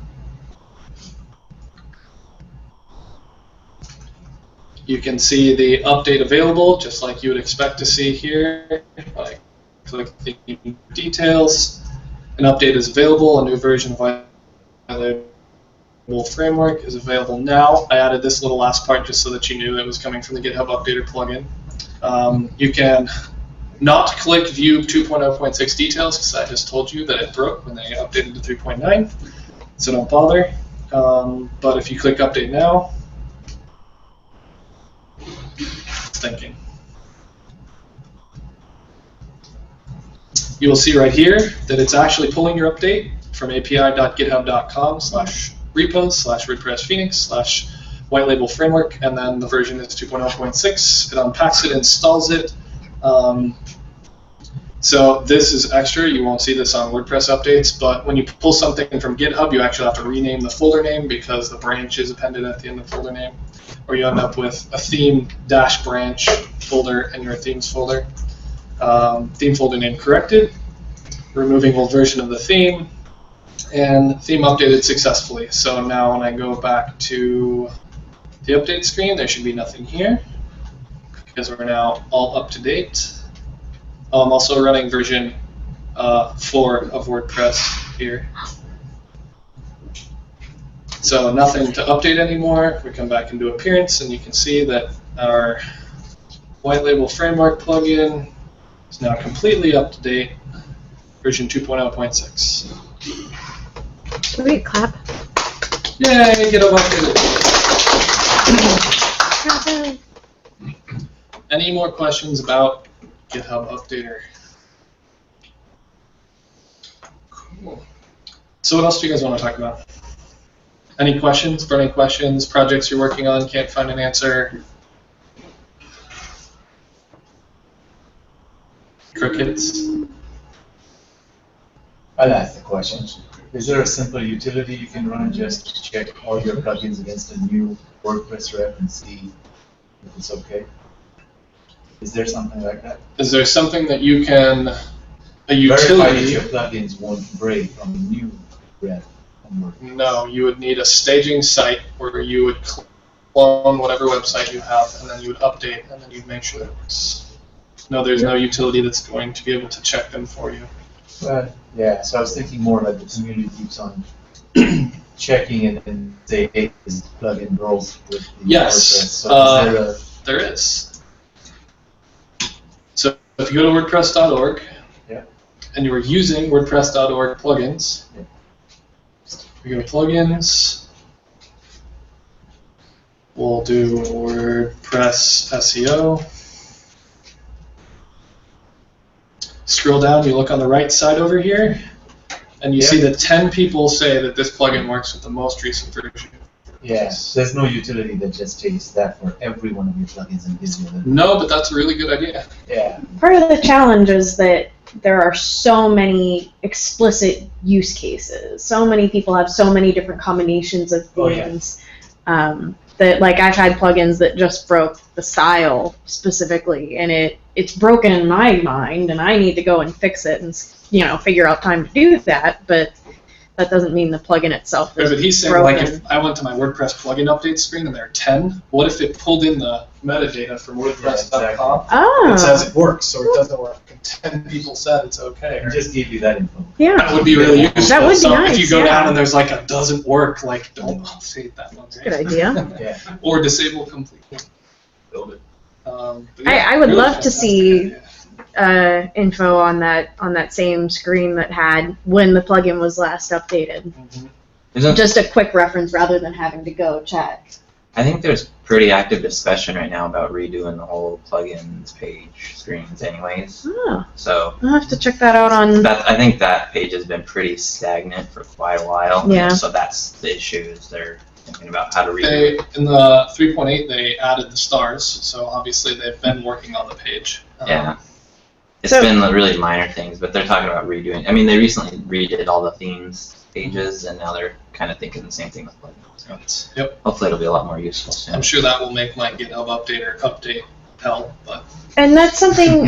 You can see the update available, just like you would expect to see here. I click the details. An update is available. A new version of White Label Framework is available now. I added this little last part just so that you knew it was coming from the GitHub Updater plugin. You can not click View 2.0.6 details because I just told you that it broke when they updated to 3.9, so don't bother. But if you click Update Now, it's thinking. You will see right here that it's actually pulling your update from api.github.com/repos/WordPress/Phoenix/White Label Framework, and then the version is 2.0.6. It unpacks it, installs it. So this is extra. You won't see this on WordPress updates, but when you pull something from GitHub, you actually have to rename the folder name because the branch is appended at the end of the folder name, or you end up with a theme-branch folder in your themes folder. Theme folder name corrected, removing old version of the theme, and theme updated successfully. So now when I go back to the update screen, there should be nothing here because we're now all up to date. I'm also running version 4 of WordPress here. So nothing to update anymore. We come back into Appearance, and you can see that our White Label Framework plugin is now completely up to date, version 2.0.6. Sweet, clap. Yay, get updated. Any more questions about GitHub Updater? Cool. So what else do you guys want to talk about? Any questions, burning questions, projects you're working on, can't find an answer? Crickets? I'll ask the question. Is there a simple utility you can run just to check all your plugins against a new WordPress rep and see if it's okay? Is there something like that? Is there something that you can, a Verify that utility? your plugins won't break from a new rep on WordPress. No, you would need a staging site where you would clone whatever website you have, and then you would update, and then you'd make sure that it works. No, there's no utility that's going to be able to check them for you. Yeah, so I was thinking more like the community keeps on checking it and say, hey, this plugin broke with the Yes, WordPress. So is there is. So if you go to WordPress.org, Yeah. and you are using WordPress.org plugins, we go to plugins. We'll do WordPress SEO. Scroll down, you look on the right side over here, and you see that 10 people say that this plugin works with the most recent version. Yeah, there's no utility that just takes that for every one of your plugins and gives you the. No, but that's a really good idea. Yeah. Part of the challenge is that there are so many explicit use cases. So many people have so many different combinations of things. That, like, I've had plugins that just broke the style specifically, and it's broken in my mind, and I need to go and fix it and, you know, figure out time to do that. But that doesn't mean the plugin itself is But he's saying, broken. like, if I went to my WordPress plugin update screen and there are 10, what if it pulled in the metadata from WordPress.com? Ah. It says it works or it doesn't work, and 10 people said it's okay. And just give you that info. Yeah. That would be really useful. That would be so nice, if you go yeah. down and there's like a doesn't work, like don't save that one. Right? Good idea. Yeah. Or disable completely. Build it. But yeah, I would really love to fantastic see idea. info on that same screen that had when the plugin was last updated. Just a quick reference rather than having to go check. I think there's pretty active discussion right now about redoing the whole plugins page screens anyways. Oh, So I'll have to check that out on. I think that page has been pretty stagnant for quite a while. Yeah. So that's the issue, is they're thinking about how to redo They, it. in the 3.8, they added the stars, so obviously they've been working on the page. Yeah. It's been the really minor things, but they're talking about redoing. I mean, they recently redid all the themes pages, and now they're kind of thinking the same thing with plugins. So Yep. hopefully it'll be a lot more useful soon. I'm sure that will make my GitHub update hell, but And that's something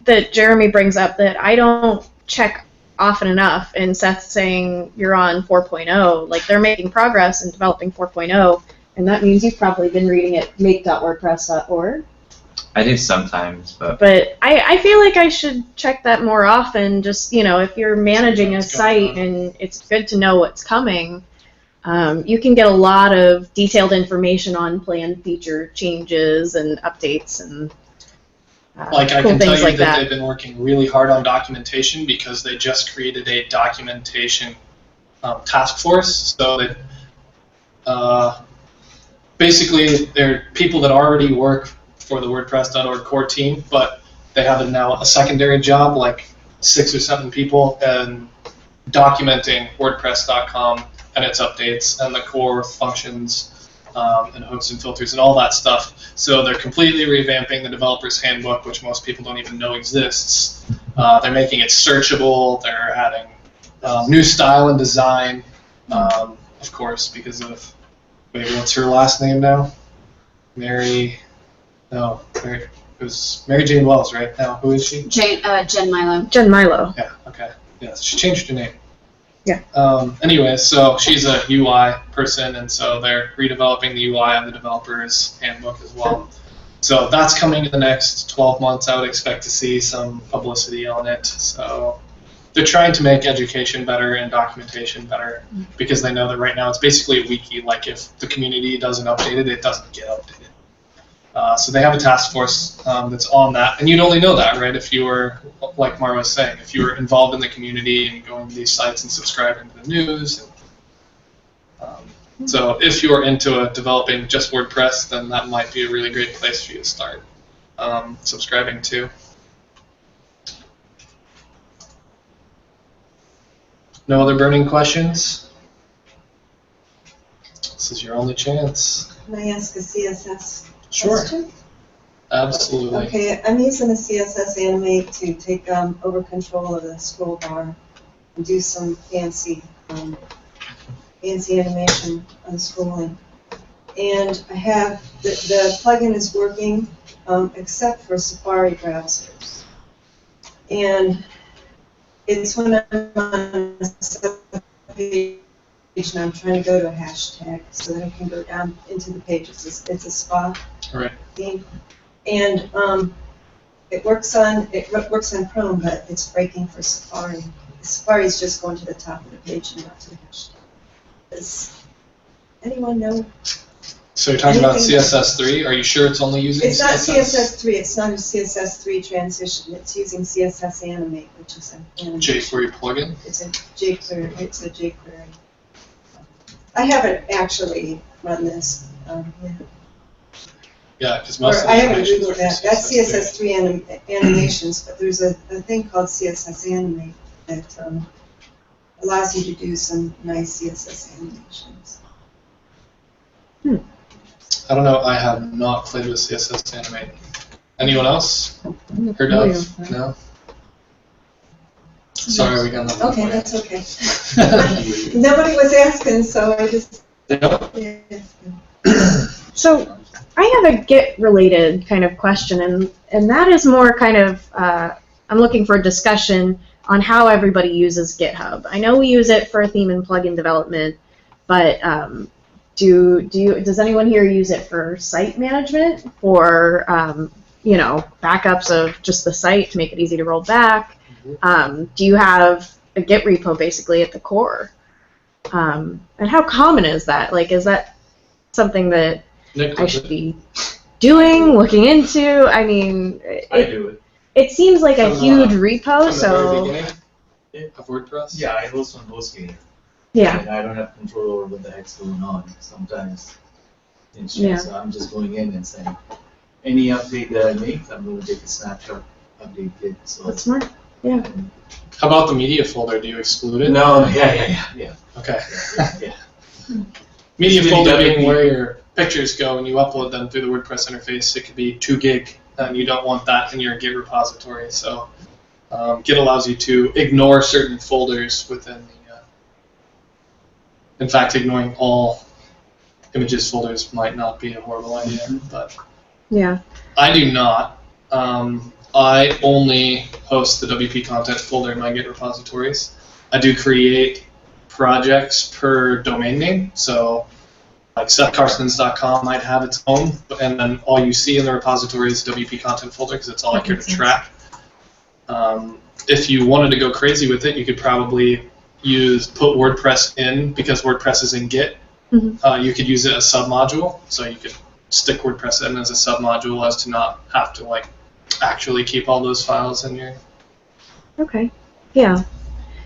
that Jeremy brings up that I don't check often enough. And Seth's saying you're on 4.0, like they're making progress in developing 4.0, and that means you've probably been reading at make.wordpress.org. I do sometimes, but But I feel like I should check that more often. Just, you know, if you're managing a site and it's good to know what's coming, you can get a lot of detailed information on planned feature changes and updates and like I cool can tell things you like that that. they've been working really hard on documentation because they just created a documentation task force. So that basically they're people that already work for the WordPress.org core team, but they have now a secondary job, like 6 or 7 people, and documenting WordPress.com and its updates and the core functions and hooks and filters and all that stuff. So they're completely revamping the developer's handbook, which most people don't even know exists. They're making it searchable. They're adding new style and design, of course, because of, wait, what's her last name now? Mary Jane Wells, right? Now, who is she? Jen Milo. Jen Milo. Yeah, okay. Yeah, she changed her name. Yeah. Anyway, so she's a UI person, and so they're redeveloping the UI of the developer's handbook as well. So that's coming in the next 12 months. I would expect to see some publicity on it. So they're trying to make education better and documentation better because they know that right now it's basically a wiki. Like if the community doesn't update it, it doesn't get updated. So they have a task force that's on that, and you'd only know that, right, if you were, like Mara was saying, if you were involved in the community and going to these sites and subscribing to the news. So if you're into developing just WordPress, then that might be a really great place for you to start subscribing to. No other burning questions? This is your only chance. Can I ask a CSS Sure. question? Absolutely. Okay, I'm using a CSS animate to take over control of the scroll bar and do some fancy animation on scrolling. And I have, the plugin is working except for Safari browsers. And it's when I'm on a page and I'm trying to go to a hashtag so that I can go down into the pages. It's a spa Right. theme. And it works on Chrome, but it's breaking for Safari. Safari is just going to the top of the page and not to the hashtag. Does anyone know? So you're talking about Anything- CSS3? Are you sure it's only using It's not CSS? CSS3. It's not a CSS3 transition. It's using CSS Animate, which is an animation. jQuery plugin? It's a jQuery. It's a jQuery. I haven't actually run this. Yeah. Yeah, because most of Or the I haven't animations are Googled for that. That's CSS3. CSS3 animations, but there's a thing called CSS Animate that allows you to do some nice CSS animations. I don't know. I have not played with CSS Animate. Anyone else? Heard of? No? Sorry, we got nothing Okay, for you. that's okay. Nobody was asking, so I just. Yeah. So I have a Git related kind of question, and that is more kind of, I'm looking for a discussion on how everybody uses GitHub. I know we use it for theme and plugin development, but does anyone here use it for site management, for backups of just the site to make it easy to roll back? Do you have a Git repo basically at the core? And how common is that? Like, is that something that Nick, I should be doing, looking into? I mean, I do it. it seems like a From, huge from repo, the so very beginning of WordPress? Yeah, I host on Hostgator. yeah. And I don't have control over what the heck's going on sometimes. Yeah. So I'm just going in and saying, any update that I make, I'm going to take a snapshot, update it. So That's smart. Yeah. How about the media folder? Do you exclude it? No, yeah. Okay. Yeah. Media It's folder really being where your pictures go and you upload them through the WordPress interface. It could be 2 gig, and you don't want that in your Git repository. So Git allows you to ignore certain folders within the. In fact, ignoring all images folders might not be a horrible idea, but Yeah. I do not. I only host the WP content folder in my Git repositories. I do create projects per domain name, so like SethCarstens.com might have its own, and then all you see in the repository is WP content folder because it's all I care to track. If you wanted to go crazy with it, you could probably put WordPress in, because WordPress is in Git. You could use it as a submodule, so you could stick WordPress in as a submodule as to not have to actually keep all those files in your. Okay. Yeah.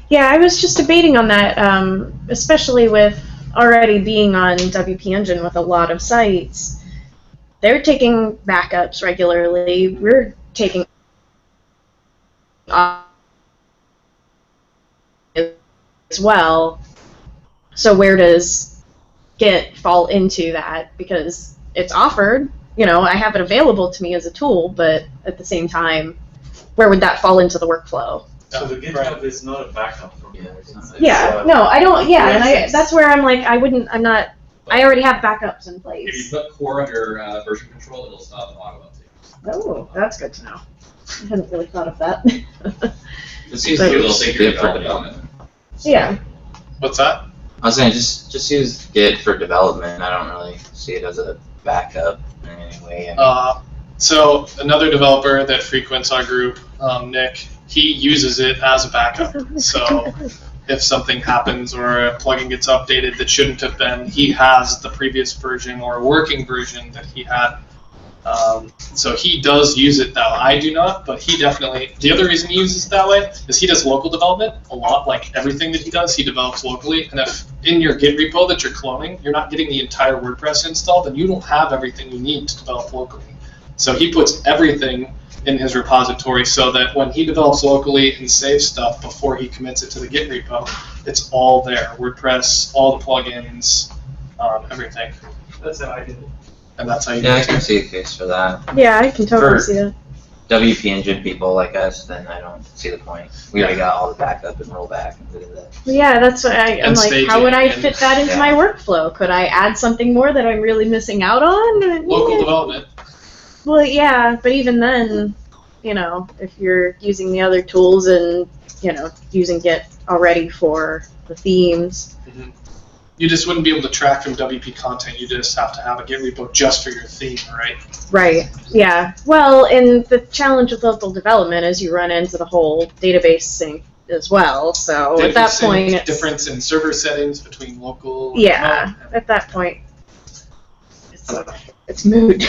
Yeah, I was just debating on that, especially with already being on WP Engine with a lot of sites. They're taking backups regularly. We're taking as well. So where does Git fall into that? Because it's offered, I have it available to me as a tool, but at the same time, where would that fall into the workflow? So the GitHub is not a backup from you. Yeah, no, I don't, and that's where I'm like, I already have backups in If you place. put core under version control, it'll stop auto update. Oh, that's good to know. I hadn't really thought of that. Just use But- Git for development. Yeah. What's that? I was saying just use Git for development. I don't really see it as a backup in any way. So another developer that frequents our group, Nick, he uses it as a backup. So if something happens or a plugin gets updated that shouldn't have been, he has the previous version or a working version that he had. So he does use it that way. I do not, but he definitely. The other reason he uses it that way is he does local development a lot. Like everything that he does, he develops locally. And if in your Git repo that you're cloning, you're not getting the entire WordPress install, then you don't have everything you need to develop locally. So he puts everything in his repository so that when he develops locally and saves stuff before he commits it to the Git repo, it's all there. WordPress, all the plugins, on everything. That's how I did it. And that's how you Yeah, do I it. can see a case for that. Yeah, I can totally For- see that. WP Engine people like us, then I don't see the point. We already got all the backup and rollback and did that. Yeah, that's what I'm And like, how would I staging fit that into yeah. my workflow? Could I add something more that I'm really missing out on? Local Yeah. development. Well, yeah, but even then, you know, if you're using the other tools and, you know, using Git already for the themes. You just wouldn't be able to track from WP content. You just have to have a Git repo just for your theme, right? Right, yeah. Well, and the challenge with local development is you run into the whole database sync as well, so at that Database point sync, it's... difference in server settings between local. and Yeah, remote. at that point, it's moot.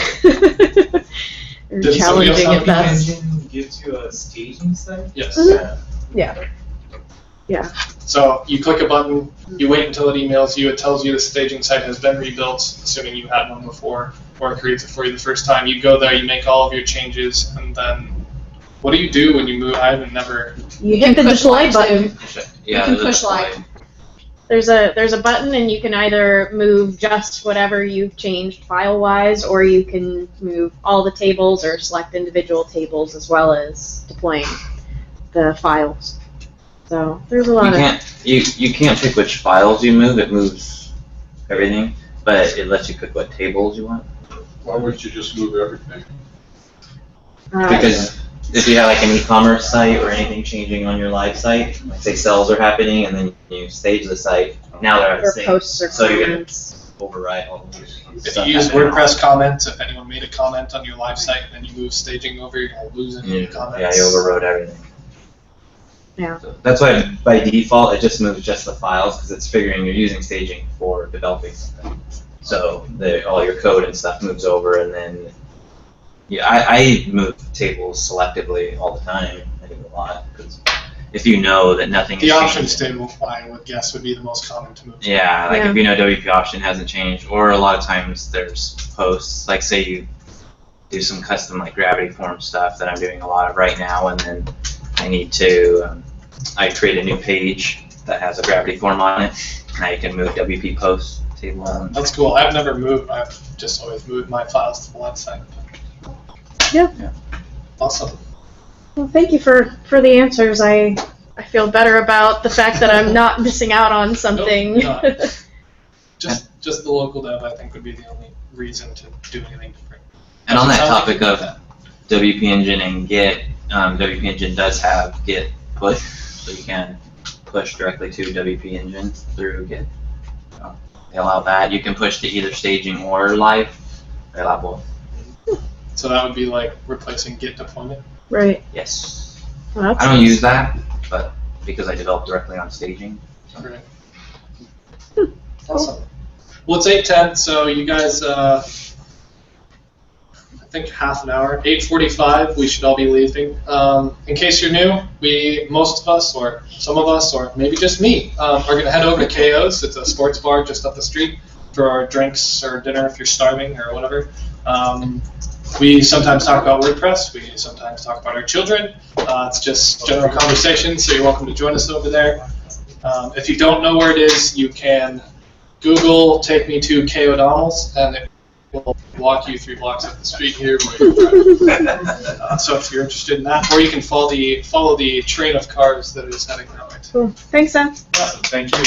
Or Did somebody else challenging have at best. Engine gives you a staging site? Yes. Mhm. Yeah. Yeah. So you click a button, you wait until it emails you, it tells you the staging site has been rebuilt, assuming you had one before, or it creates it for you the first time. You go there, you make all of your changes, and then what do you do when you move? I haven't never. You hit the push deploy live button. Yeah, can the push deploy. live. There's a button, and you can either move just whatever you've changed file-wise, or you can move all the tables or select individual tables as well as deploying the files. So there's a You lot of... can't you can't pick which files you move. It moves everything, but it lets you pick what tables you want. Why wouldn't you just move everything? Because if you have like an e-commerce site or anything changing on your live site, like say sales are happening, and then you stage the site, now they're at the or same. posts or So you're gonna comments. override all the If stuff you use happening. WordPress comments, if anyone made a comment on your live site and then you move staging over, you're going to lose any comments. Yeah, you overrode everything. Yeah. So that's why by default it just moves just the files because it's figuring you're using staging for developing something. So all your code and stuff moves over, and then yeah, I move tables selectively all the time. I do a lot because if you know that nothing The is options changing- table, I would guess, would be the most common to move. Yeah, like Yeah. if you know WP option hasn't changed, or a lot of times there's posts, like say you do some custom like gravity form stuff that I'm doing a lot of right now, and then I need to, I create a new page that has a gravity form on it. Now you can move WP post table on. That's cool. I've never moved. I've just always moved my files to the website. Yeah. Awesome. Well, thank you for the answers. I feel better about the fact that I'm not missing out on something. Nope, you're not. Just the local dev, I think, would be the only reason to do anything different. And on that Sounds like topic you of did that. WP Engine and Git, WP Engine does have Git push, so you can push directly to WP Engine through Git. So they allow that. You can push to either staging or live. They allow both. So that would be like replacing Git deployment. Right. Yes. Well, that's I don't nice. use that, but because I develop directly on staging. Great. Awesome. Well, it's 8:10, so you guys, I think half an hour, 8:45, we should all be leaving. In case you're new, most of us, or some of us, or maybe just me, are going to head over to KO's. It's a sports bar just up the street for our drinks or dinner if you're starving or whatever. We sometimes talk about WordPress. We sometimes talk about our children. It's just general conversation, so you're welcome to join us over there. If you don't know where it is, you can Google "Take Me to K. O'Donnell's" and it will walk you 3 blocks up the street here. So if you're interested in that, or you can follow the train of cars that is heading that way. Cool. Thanks, Sam. Thank you.